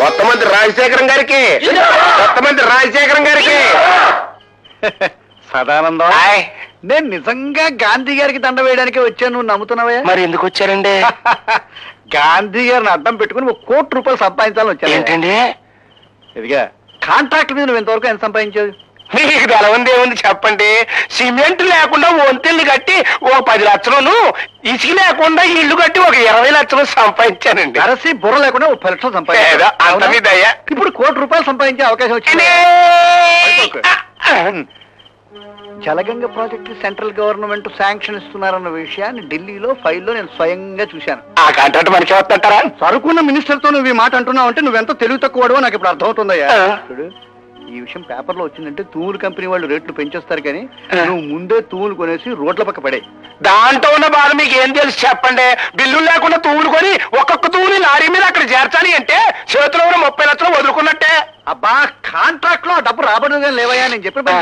కొత్త మంత్రి రాజశేఖరం గారికి, కొత్త మంత్రి రాజశేఖరం గారికి. సదానందం, నేను నిజంగా గాంధీ గారికి దండ వేయడానికి వచ్చాను, నువ్వు నమ్ముతున్నావా? మరి ఎందుకు వచ్చారండి? గాంధీ గారిని అడ్డం పెట్టుకుని ₹1 కోటి సంపాదించాలని వచ్చాను. ఏంటండి? ఇదిగా కాంట్రాక్ట్ మీద నువ్వు ఇంతవరకు ఎంత సంపాదించావు? మీకు తెలవంది ఏముంది చెప్పండి. సిమెంట్ లేకుండా వంతెల్ని కట్టి ఓ 10 లక్షలను, ఇసుక లేకుండా ఇల్లు కట్టి ఒక 20 లక్షలు సంపాదించానండి. అరసి బుర్ర లేకుండా ఓ 10 లక్షలు సంపాదించా. ఇప్పుడు ₹1 కోటి సంపాదించే అవకాశం వచ్చింది. Jalaganga project central government sanction ఇస్తున్నారన్న విషయాన్ని ఢిల్లీలో ఫైల్లో నేను స్వయంగా చూశాను. ఆ కాంట్రాక్ట్ మనకి వస్తుంటారా? సరుకున్న మినిస్టర్ తో నువ్వు ఈ మాట అంటున్నావు అంటే నువ్వెంత తెలివి తక్కువడో నాకు ఇప్పుడు అర్థమవుతుందయ్యా. ఈ విషయం పేపర్లో వచ్చిందంటే తూములు కంపెనీ వాళ్ళు రేట్లు పెంచేస్తారు, కానీ నువ్వు ముందే తూములు కొనేసి రోడ్ల పక్క పడే. దాంట్లో ఉన్న బాధ మీకు ఏం తెలుసు చెప్పండి. బిల్లు లేకుండా తూములు కొని ఒక్కొక్క తూముని లారీ మీద అక్కడ చేర్చాలి అంటే చేతిలో 30 లక్షలు వదులుకున్నట్టే. అబ్బా, కాంట్రాక్ట్ లో డబ్బు రాబడుగా లేవయ్యా, నేను చెప్పిన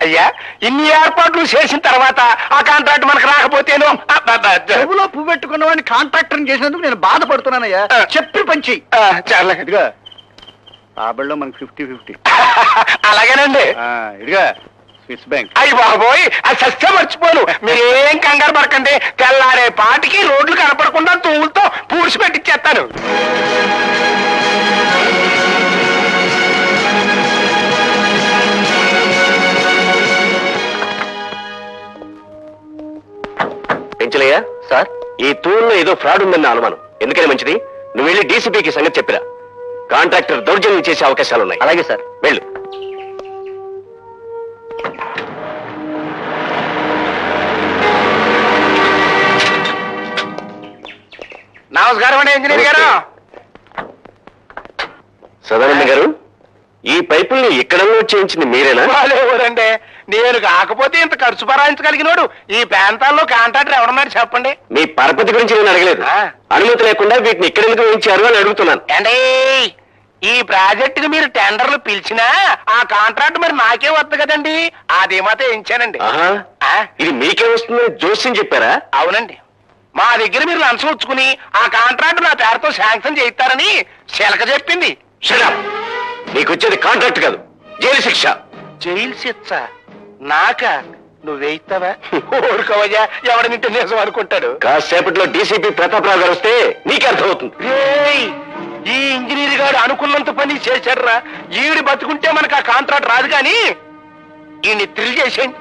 అయ్యా, ఇన్ని ఏర్పాట్లు చేసిన తర్వాత ఆ కాంట్రాక్ట్ మనకు రాకపోతేను చెవులో పువ్వు పెట్టుకున్న వాడిని కాంట్రాక్టర్ చేసినందుకు నేను బాధపడుతున్నానయ్యా. చెప్పి పంచి చాలా ఇదిగా రాబడిలో మనకి 50-50. అలాగేనండి. ఇదిగా స్విస్ బ్యాంక్. అయ్యి బాబోయ్, అది సస్తే మర్చిపోను. మీరేం కంగారు పడకండి. తెల్లారే పాటికి రోడ్లు కనపడకుండా తూములతో పూడ్చి పెట్టిచ్చేస్తాను. పెంచలయ్యా సార్, ఈ తూముల్లో ఏదో ఫ్రాడ్ ఉందన్న అనుమానం. ఎందుకని మంచిది, నువ్వు వెళ్ళి డీసీపీకి సంగతి చెప్పిరా. కాంట్రాక్టర్ దౌర్జన్యం చేసే అవకాశాలున్నాయి. అలాగే సార్, వెళ్ళు. నమస్కారం అండి ఇంజనీర్ గారు. సదానంద గారు, ఈ పైపుల్ని ఇక్కడ చేయించింది మీరేనా? వాళ్ళెవరండి, నేను కాకపోతే ఇంత ఖర్చు భరాయించగలిగినోడు ఈ ప్రాంతాల్లో కాంట్రాక్టర్ ఎవరన్నారు చెప్పండి. మీ పరపతి గురించి నేను అడగలేదు. అనుమతి లేకుండా వీటిని ఇక్కడ ఎందుకు వేయించారు అని అడుగుతున్నాను. అంటే ఈ ప్రాజెక్టుకి మీరు టెండర్లు పిలిచినా ఆ కాంట్రాక్ట్ మరి నాకే వద్దు కదండి, అది మాత్రం వేయించానండి. ఇది మీకే వస్తుందని జోస్యం చెప్పారా? అవునండి, మా దగ్గర మీరు లంచం ఉంచుకుని ఆ కాంట్రాక్ట్ నా పేరుతో శాంక్షన్ చేయిస్తారని శిలక చెప్పింది. నీకు వచ్చేది కాంట్రాక్ట్ కాదు, జైలు శిక్ష. జైలు శిక్ష నాక? నువ్వేయిస్తావా? ఊరుకోవయ్యా, ఎవడనింటే నిజం అనుకుంటాడు. కాసేపట్లో డీసీపీ ప్రతాపరావు గారు వస్తే నీకే అర్థమవుతుంది. ఈ ఇంజనీర్ గారు అనుకున్నంత పని చేశాడురా. ఈవిడి బతుకుంటే మనకు ఆ కాంట్రాక్ట్ రాదు, కానీ ఈయన్ని థ్రిల్ చేసేయండి.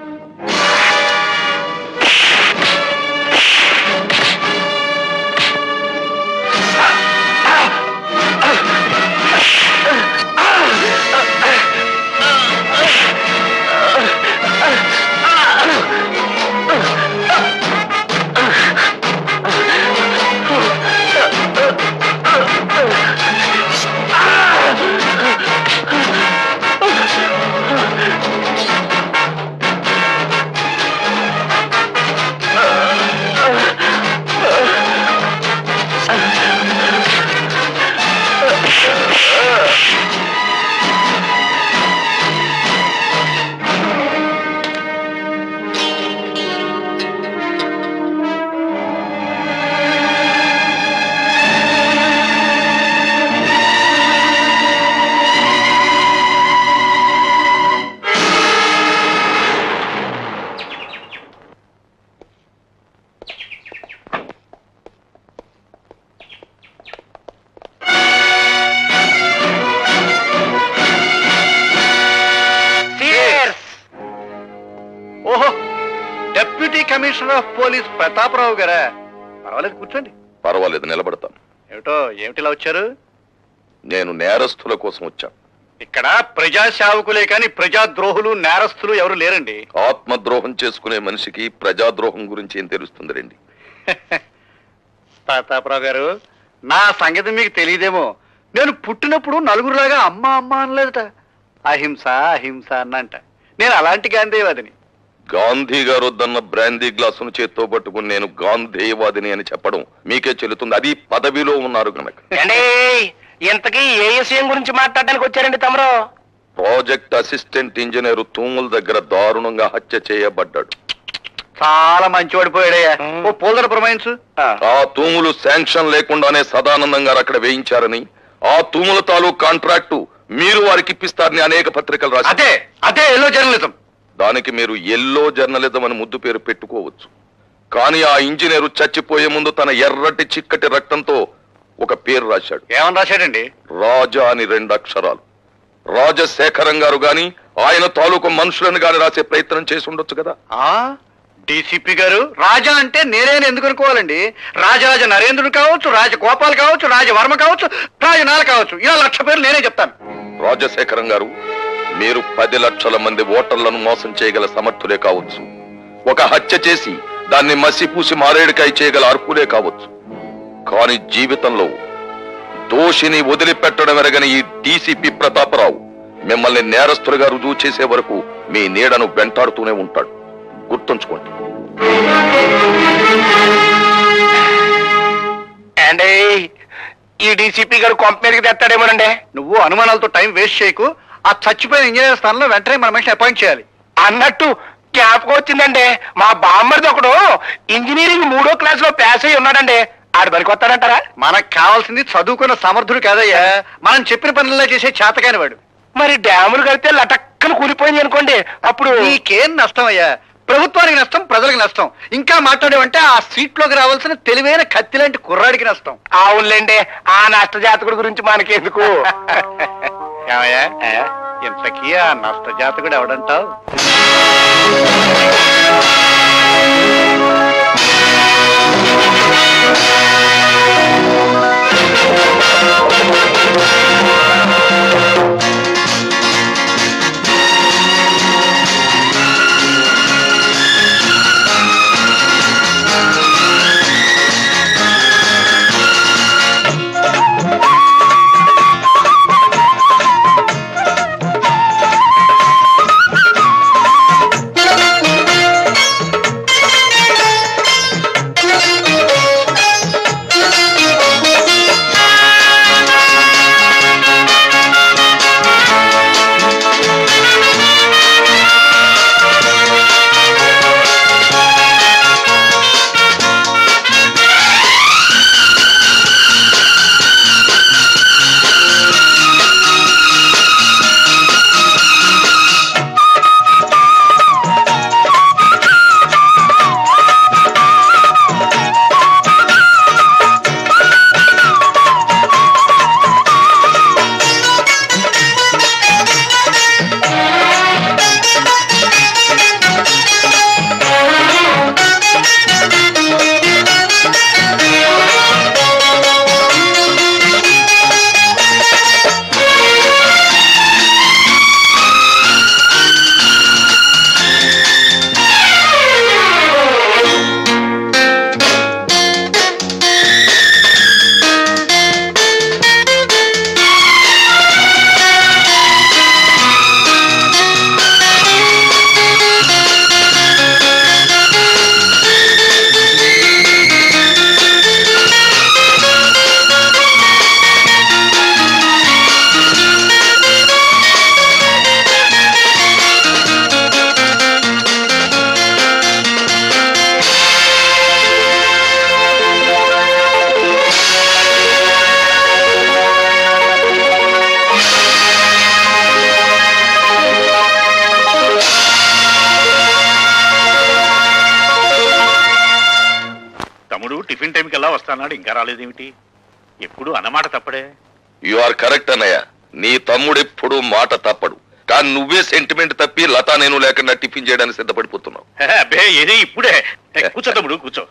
కమిషనర్ ఆఫ్ పోలీస్ ప్రతాపరావు గారా? పర్వాలేదు, కూర్చోండి. పర్వాలేదు, నిలబడతాను. ఏమిటిలా వచ్చారు? నేను నేరస్తుల కోసం వచ్చాను. ఇక్కడ ప్రజా సేవకులే కానీ ప్రజాద్రోహులు నేరస్తులు ఎవరు లేరండి. ఆత్మద్రోహం చేసుకునే మనిషికి ప్రజాద్రోహం గురించి ఏం తెలుస్తుంది రండి. ప్రతాపరావు గారు, నా సంగతి మీకు తెలియదేమో. నేను పుట్టినప్పుడు నలుగురులాగా అమ్మ అమ్మ అనలేదట, అహింస అహింస అన్నంట. నేను అలాంటి గాంధీవాదిని. గాంధీ గారు వద్దన్న బ్రాందీ గ్లాసును చేత్తో పట్టుకుని నేను గాంధీవాదిని అని చెప్పడం మీకే చెల్లుతుంది, అది పదవిలో ఉన్నారు కనుక. ఇంతకీ ఏ విషయం గురించి మాట్లాడడానికి వచ్చారండి తమరు? ప్రాజెక్ట్ అసిస్టెంట్ ఇంజనీర్ తూముల దగ్గర దారుణంగా హత్య చేయబడ్డాడు. చాలా మంచివాడు పోయాడయ్యా. ఓ పోల్దర ప్రమాయించు. ఆ తూములు శాంక్షన్ లేకుండానే సదానందం గారు అక్కడ వేయించారని, ఆ తూముల తాలూకు కాంట్రాక్టు మీరు వారికి ఇప్పిస్తారని అనేక పత్రికలు రాసి అదే అదే ఎల్లో జర్నలిజం. దానికి మీరు ఎల్లో జర్నలిజం అని ముద్దు పేరు పెట్టుకోవచ్చు. కానీ ఆ ఇంజనీరు చచ్చిపోయే ముందు తన ఎర్రటి చిక్కటి రక్తంతో ఒక పేరు రాశాడు. ఏమని రాశాడండి? రాజా అని 2 అక్షరాలు. రాజశేఖరం గారు గాని ఆయన తాలూకు మనుషులను గాని రాసే ప్రయత్నం చేసి ఉండొచ్చు కదా. డీసీపీ గారు రాజా అంటే నేనేని ఎందుకు అనుకోవాలండి? రాజరాజ నరేంద్రుడు కావచ్చు, రాజగోపాల్ కావచ్చు, రాజవర్మ కావచ్చు, రాజనాల్ కావచ్చు, ఇలా 1,00,000 పేర్లు నేనే చెప్తాను. రాజశేఖరం గారు, మీరు 10 లక్షల మంది ఓటర్లను మోసం చేయగల సమర్థులే కావచ్చు. ఒక హత్య చేసి దాన్ని మసిపూసి మారేడుకాయ చేయగల అర్హులే కావచ్చు. కానీ జీవితంలో దోషిని వదిలిపెట్టడం ఎరగని ఈ డీసీపీ ప్రతాపరావు మిమ్మల్ని నేరస్తులుగా రుజువు చేసే వరకు మీ నీడను వెంటాడుతూనే ఉంటాడు. గుర్తుంచుకోండి. అంటే ఈ డీసీపీ గారు కొంప మీదకి తెస్తాడేమోనండి. నువ్వు అనుమానాలతో టైం వేస్ట్ చేయకు. ఆ చచ్చిపోయిన ఇంజనీర్ స్థానంలో వెంటనే మన మనిషిని అపాయింట్ చేయాలి. అన్నట్టు జ్ఞాపకం వచ్చిందండి, మా బామ్మర్ది ఒకడు ఇంజనీరింగ్ 3వ క్లాస్ లో పాస్ అయి ఉన్నాడండి. ఆడు పనికొస్తాడంటారా? మనకు కావాల్సింది చదువుకున్న సమర్థుడు కాదయ్యా, మనం చెప్పిన పనుల్లో చేసే చేతకాని వాడు. మరి డ్యాములు కడితే లటక్కన కూలిపోయింది అనుకోండి, అప్పుడు నీకేం నష్టం అయ్యా? ప్రభుత్వానికి నష్టం, ప్రజలకు నష్టం. ఇంకా మాట్లాడేవంటే ఆ సీట్ లోకి రావాల్సిన తెలివైన కత్తి లాంటి కుర్రాడికి నష్టం. అవునులేండి, ఆ నష్ట జాతకుడి గురించి మనకెందుకు. ఏమయ్యా, ఇంతకీ ఆ నష్ట జాతకుడు ఎవడంటావు? టిఫిన్ టైంకి ఎలా వస్తానాడు, ఇంకా రాలేదేమిటి? ఎప్పుడు అన్నమాట తప్పడే. యు ఆర్ కరెక్ట్ అన్నయ్య. నీ తమ్ముడు ఎప్పుడు మాట తప్పడు. కానీ నువ్వే సెంటిమెంట్ తప్పి లతా నేను లేకుండా టిఫిన్ చేయడానికి సిద్ధపడిపోతున్నావు. అబ్బే ఏది ఇప్పుడే. కూర్చో తమ్ముడు కూర్చో.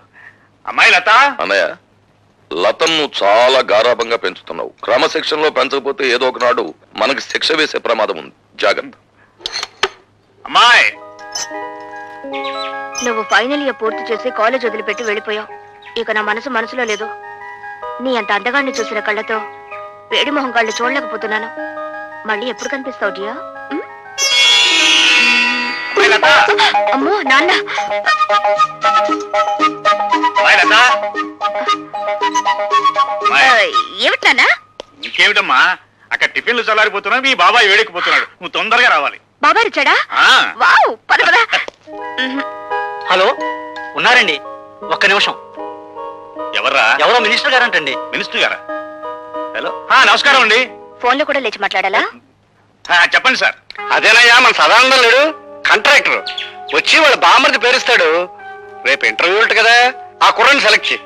అమ్మాయి లత. అన్నయ్య, లతను చాలా గారాభంగా పెంచుతున్నావు. క్రమశిక్షణలో పెంచకపోతే ఏదో ఒకనాడు మనకి శిక్ష వేసే ప్రమాదం ఉంది. జాగ్రత్త. అమ్మాయి, నువ్వు ఫైనల్ ఇయర్ పూర్తి చేసి కాలేజ్ వదిలిపెట్టి వెళ్ళిపోయావు. ఇక నా మనసులో లేదు. నీ అంత అందగాన్ని చూసిన కళ్ళతో వేడి మొహం కళ్ళు చూడలేకపోతున్నాను. మళ్ళీ ఎప్పుడు కనిపిస్తావు డియా? అమ్మో నాన్న. ఏమిటి నాన్న? ఇంకేమిటమ్మా, అక్కడ టిఫిన్లు చల్లారిపోతున్నా, మీ బాబాయ్ వేడెక్కిపోతున్నాడు. నువ్వు తొందరగా రావాలి. బాబాయ్ వచ్చాడా? వావ్, పద పద. హలో, ఉన్నారండి? ఒక్క నిమిషం. ఎవర్రా? ఎవరో మినిస్టర్ గారంటండి. మినిస్టర్ గారా? హలో నమస్కారం అండి. ఫోన్లో కూడా లేచి మాట్లాడాలా? చెప్పండి సార్. అదేనయ్యా మన సదానందం లేడు కాంట్రాక్టర్ వచ్చి వాళ్ళ బామ్మర్ది పేరుస్తాడు. రేపు ఇంటర్వ్యూ ఉంటుంది కదా, ఆ కుర్రని సెలెక్ట్ చేయి.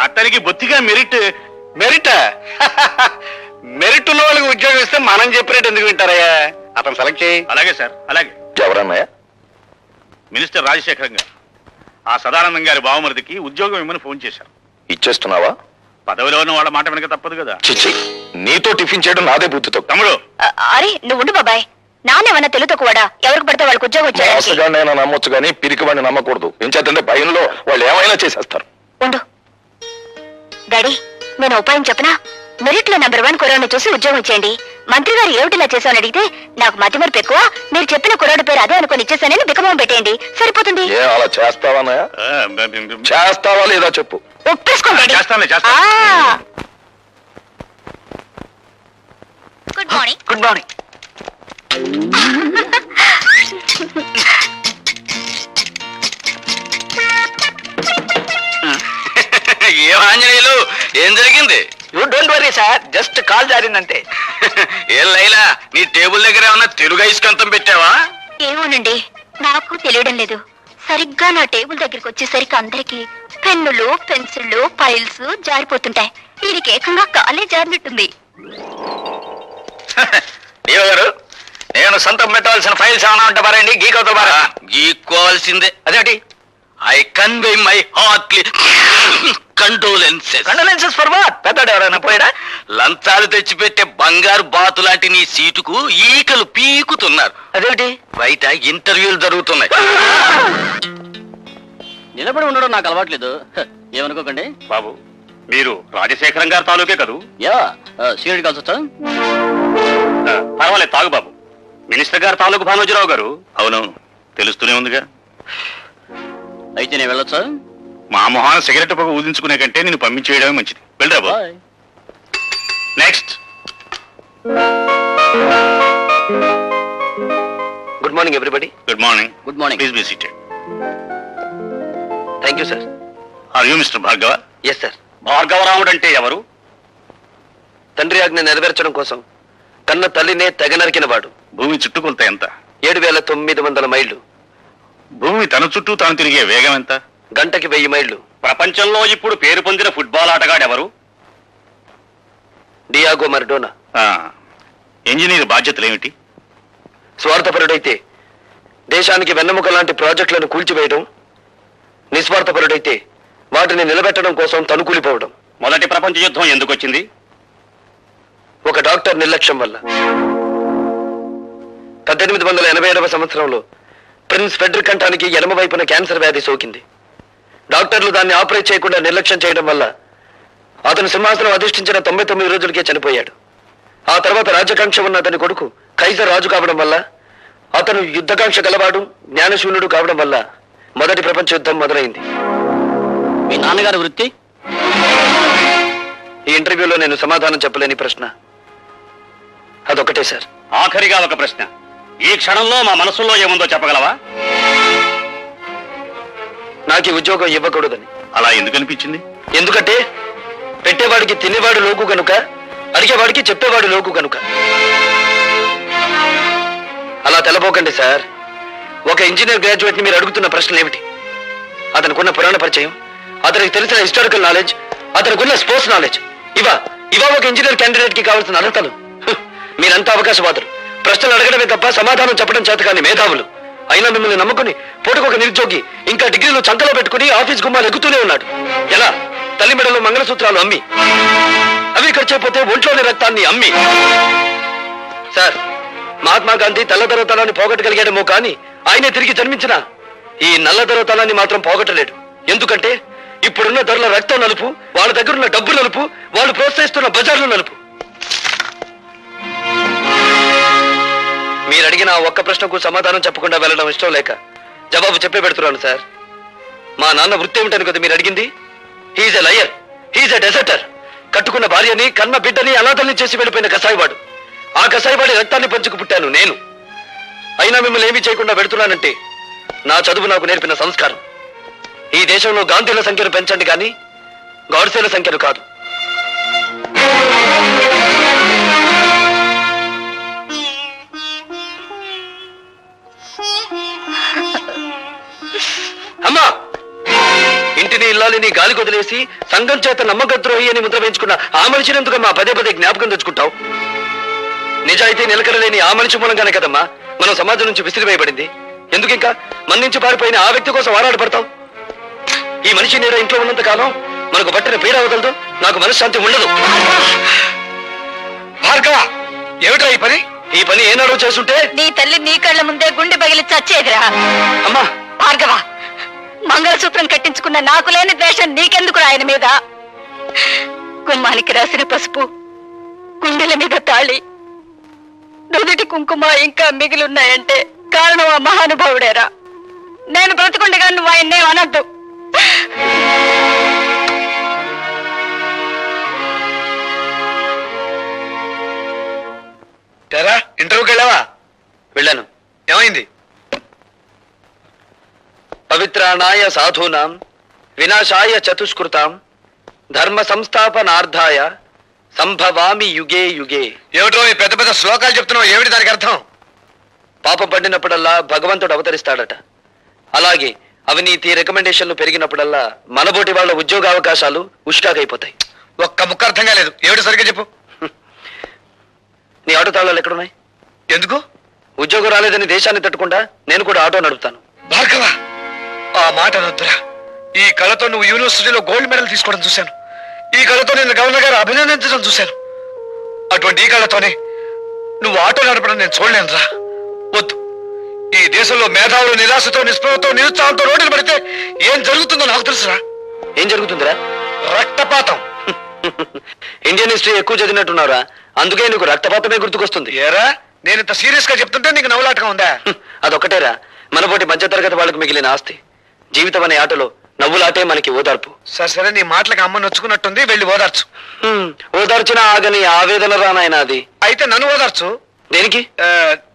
అతనికి బొత్తిగా మెరిట్. మెరిట్ మెరిట్ ఉన్న వాళ్ళకి ఉద్యోగం ఇస్తే మనం చెప్పినట్టు ఎందుకు వింటారయ్యా? అతను సెలెక్ట్ చేయి. అలాగే సార్, అలాగే. ఎవరన్నయ్య? మినిస్టర్ రాజశేఖరం గారు ఆ సదానందం గారి బావమరిదికి ఉద్యోగం ఇమ్మని ఫోన్ చేశారు. ఇచ్చేస్తున్నావా? పదవిలో ఉన్న వాళ్ళ మాట వెనక తప్పదు కదా. చిచ్చి, నీతో టిఫిన్ చేయడం నాదే బుద్ధితో. తమ్ముడు, అరే నువ్వు ఉండు బాబాయ్. నాన్నేమన్నా తెలుతో కూడా ఎవరికి పడితే వాళ్ళకి ఉద్యోగం వచ్చాడు. మోసగాడినైనా నమ్మొచ్చు కానీ పిరికివాడిని నమ్మకూడదు. ఏం చేద్దంటే భయంలో వాళ్ళు ఏమైనా చేసేస్తారు. ఉండు డాడీ, నేను ఉపాయం చెప్పనా? మెరిట్ లో నెంబర్ 1 కుర్రాడిని చూసి ఉద్యోగం ఇచ్చేయండి. మంత్రి గారు ఏమిటిలా చేశామని అడిగితే నాకు మతిమరుపు ఎక్కువ, మీరు చెప్పిన కుర్రాడి పేరు అదే అనుకుని ఇచ్చేసానని బికమం పెట్టేయండి, సరిపోతుంది. ఏ అలా చేస్తావానయ్య? చేస్తావా లేదా చెప్పు. ఒప్పేసుకోండి. చేస్తానులే, గుడ్ మార్నింగ్. Good morning. ఏం ఆంజనేయులు, ఏం జరిగింది? You don't worry sir, just call జారిందంతే. ఏం లైలా, నీ టేబుల్ దగ్గర ఏమన్నా తెలుగు ఐస్కంతం పెట్టావా? ఏమోనండి, నాకు తెలియడం లేదు. సరిగ్గా నా టేబుల్ దగ్గరికి వచ్చేసరికి అందరికి పెన్నులు, పెన్సిళ్ళు, ఫైల్స్ జారిపోతుంటాయి. దీనికి ఏకంగా కాలే జారినట్టుంది. దేవ గారు, నేను సొంతం పెట్టవలసిన ఫైల్స్ ఏమైనా ఉంటా పారండి, గీకవుతా పారా. గీక్కోవాల్సిందే. అదేంటి? I convey my heartly condolences. Condolences for what? పెద్దడు ఎవరైనా పోయాడా? లంచాలు తెచ్చిపెట్టే బంగారు బాతు లాంటి నీ సీటుకు ఈకలు పీకుతున్నారు. అదేంటి? బయట ఇంటర్వ్యూలు జరుగుతున్నాయి. నిలబడి ఉండడం నాకు అలవాట్లేదు, ఏమనుకోకండి. బాబు, మీరు రాజశేఖరం గారి తాలూకే కదూ? యా, సీనియర్ కాల్స్ వచ్చా? పర్వాలేదు, తాగు బాబు. మినిస్టర్ గారు తాలూకు భానోజీరావు గారు. అవునవును, తెలుస్తూనే ఉందిగా. అయితే నేను వెళ్ళొచ్చా? మా మొహాన సిగరెట్ పొగ ఊదించుకునే కంటే నేను పంపించేయడమే మంచిది. వెళ్ళరా బాబు. Bye. Next. Good morning everybody. Good morning. Good morning. Please be seated. Thank you sir. Are you mister Bhargava? Yes sir. భార్గవరాముడు అంటే ఎవరు? తండ్రి ఆజ్ఞ నెరవేర్చడం కోసం కన్న తల్లినే తెగ నరికిన వాడు. భూమి చుట్టుకొలత ఎంత? 7,900 మైళ్ళు. భూమి తన చుట్టూ తాను తిరిగే వేగం ఎంత? గంటకి 1000 మైళ్ళు. ప్రపంచంలో ఇప్పుడు పేరు పొందిన ఫుట్బాల్ ఆటగాడు ఎవరు? Diego Maradona. ఇంజనీర్ బాధ్యతలు ఏమిటి? స్వార్థపరుడైతే దేశానికి వెన్నెముక లాంటి ప్రాజెక్టులను కూల్చివేయడం, నిస్వార్థపరుడైతే వాటిని నిలబెట్టడం కోసం తనుకూలిపోవడం. మొదటి ప్రపంచ యుద్ధం ఎందుకు వచ్చింది? ఒక డాక్టర్ నిర్లక్ష్యం వల్ల. 1887వ సంవత్సరంలో ప్రిన్స్ ఫెడ్రిక్ కంఠానికి ఎడమ వైపున క్యాన్సర్ వ్యాధి సోకింది. డాక్టర్లు దాన్ని ఆపరేట్ చేయకుండా నిర్లక్ష్యం చేయడం వల్ల అతను సింహాసనం అధిష్ఠించిన 99 రోజులకే చనిపోయాడు. ఆ తర్వాత రాజ్యాకాంక్ష ఉన్న అతని కొడుకు కైజర్ రాజు కావడం వల్ల, అతను యుద్ధకాంక్ష గలవాడు, జ్ఞానశూన్యుడు కావడం వల్ల మొదటి ప్రపంచ యుద్ధం మొదలైంది. మీ నాన్నగారి వృత్తి? ఈ ఇంటర్వ్యూలో నేను సమాధానం చెప్పలేని ప్రశ్న అదొకటే సార్. ఆఖరిగా ఒక ప్రశ్న. ఈ క్షణంలో మా మనసులో ఏముందో చెప్పగలవా? నాకు ఈ ఉద్యోగం ఇవ్వకూడదని. అలా ఎందుకు అనిపించింది? ఎందుకంటే పెట్టేవాడికి తినేవాడు లోకు కనుక, అడిగేవాడికి చెప్పేవాడు లోకు కనుక. అలా తెలబోకండి సార్. ఒక ఇంజనీర్ గ్రాడ్యుయేట్ ని మీరు అడుగుతున్న ప్రశ్నలు ఏమిటి? అతనికున్న పురాణ పరిచయం, అతనికి తెలిసిన హిస్టారికల్ నాలెడ్జ్, అతనికున్న స్పోర్ట్స్ నాలెడ్జ్, ఇవా ఒక ఇంజనీర్ క్యాండిడేట్ కి కావాల్సిన అర్హతలు. మీరంతా అవకాశవాదులు. ప్రశ్నలు అడగడమే తప్ప సమాధానం చెప్పడం చేత కానీ మేధావులు. అయినా మిమ్మల్ని నమ్ముకుని పూటకొక నిరుద్యోగి ఇంకా డిగ్రీలు చంకలో పెట్టుకుని ఆఫీస్ గుమ్మాలు ఎక్కుతూనే ఉన్నాడు. ఎలా? తల్లి మెడలో మంగళసూత్రాలు అమ్మి, అవి ఖర్చైపోతే ఒంట్లోని రక్తాన్ని అమ్మి. సార్, మహాత్మా గాంధీ తెల్లదొరతనాన్ని పోగొట్టగలిగాడేమో కానీ ఆయనే తిరిగి జన్మించిన ఈ నల్లదొరతనాన్ని మాత్రం పోగొట్టలేడు. ఎందుకంటే ఇప్పుడున్న ధరల రక్తం నలుపు, వాళ్ళ దగ్గరున్న డబ్బు నలుపు, వాళ్ళు ప్రోత్సహిస్తున్న బజార్లు నలుపు. మీరు అడిగిన ఒక్క ప్రశ్నకు సమాధానం చెప్పకుండా వెళ్ళడం ఇష్టం లేక జవాబు చెప్పే పెడుతున్నాను సార్. మా నాన్న వృత్తి ఏమిటని కదా మీరు అడిగింది? హీఈస్ ఎ లయర్, హీఈస్ ఎ డెజర్టర్. కట్టుకున్న భార్యని, కన్న బిడ్డని అనాథల్ని చేసి వెళ్ళిపోయిన కసాయివాడు. ఆ కసాయివాడి రక్తాన్ని పంచుకు పుట్టాను నేను. అయినా మిమ్మల్ని ఏమీ చేయకుండా పెడుతున్నానంటే నా చదువు నాకు నేర్పిన సంస్కారం. ఈ దేశంలో గాంధీల సంఖ్యను పెంచండి కానీ గాడ్సేల సంఖ్యను కాదు. ఇంటిని ఇల్లాలిని గాలి కొదిలేసి సంఘం చేత నమ్మకద్రోహి అని ముద్ర వేయించుకున్న ఆ మనిషిని ఎందుకు మా పదే పదే జ్ఞాపకం తెచ్చుకుంటావు? నిజాయితీ నిలకడలేని ఆ మనిషి మూలంగానే కదమ్మా మనం సమాజం నుంచి విసిరివేయబడింది. ఎందుకు ఇంకా మన నుంచి పారిపోయిన ఆ వ్యక్తి కోసం ఆరాటపడతావు? ఈ మనిషి నీడ ఇంట్లో ఉన్నంత కాలం మనకు పట్టిన పీడ వదలదు, నాకు మనశ్శాంతి ఉండదు. భార్గవ, ఏమిట్రా ఈ పని ఏనాడో చేస్తుంటే నీ తల్లి నీ కళ్ళ ముందే గుండె పగిలి చచ్చేదిరా. అమ్మా భార్గవ, మంగళసూత్రం కట్టించుకున్న నాకు లేని ద్వేషం నీకెందుకు ఆయన మీద? గుమ్మానికి రాసిన పసుపు, గుండెల మీద తాళి, నుదుటి కుంకుమ ఇంకా మిగిలిన్నాయంటే కారణం ఆ మహానుభావుడేరా. నేను బ్రతుకుండగా నువ్వు ఆయన్నే అనద్దు. ఇంటర్వ్యూకి వెళ్ళావా? వెళ్ళాను. ఏమైంది? పవిత్రాణాయ సాధూనాం వినాశాయ చతుష్కృతాం ధర్మ సంస్థాపనార్థాయ సంభవామి యుగే యుగే. ఏమిటో ఈ పెద్ద పెద్ద శ్లోకాలు చెప్తున్నావు, ఏమిటి దానికి అర్థం? పాపం పండినప్పుడల్లా భగవంతుడు అవతరిస్తాడట. అలాగే అవినీతి రికమెండేషన్లు పెరిగినప్పుడల్లా మనబోటి వాళ్ళ ఉద్యోగ అవకాశాలు ఉష్కాకైపోతాయి. ఒక్క ముక్క అర్థం కాలేదు, ఏమిటి సరిగ్గా చెప్పు. నీ ఆటో తాళాలు ఎక్కడున్నాయి? ఎందుకు? ఉద్యోగం రాలేదని దేశాన్ని తట్టుకుండా నేను కూడా ఆటో నడుపుతాను. భార్గవ, ఆ మాట అనొద్దురా. ఈ కళతో నువ్వు యూనివర్సిటీలో గోల్డ్ మెడల్ తీసుకోవడం చూశాను. ఈ కళతో నేను గవర్నర్ గారు అభినందించడం చూశాను. అటువంటి ఈ కళతోనే నువ్వు ఆటో నడపడం నేను చూడలేనురా. వద్దు. ఈ దేశంలో మేధావులు నిరాశతో, నిస్పృహతో, నిరుత్సాహంతో రోడ్డులు పడితే ఏం జరుగుతుందో నాకు తెలుసురా. ఏం జరుగుతుందిరా? రక్తపాతం. ఇండియన్ హిస్టరీ ఎక్కువ చదివినట్టున్నారా, అందుకే నీకు రక్తపాతమే గుర్తుకొస్తుంది. ఏరా, నేను ఇంత సీరియస్ గా చెప్తుంటే నీకు నవ్వులాటగా ఉందా? అదొక్కటేరా మనపోటి మధ్యతరగతి వాళ్ళకు మిగిలిన ఆస్తి. జీవితం అనే ఆటలో నవ్వులాటే మనకి ఓదార్పు. సరే, నీ మాటలకు అమ్మ నొచ్చుకున్నట్టుంది, వెళ్ళి ఓదార్చు. ఓదార్చినా ఆగని ఆవేదన రానాయన అది. అయితే నన్ను ఓదార్చు. దేనికి?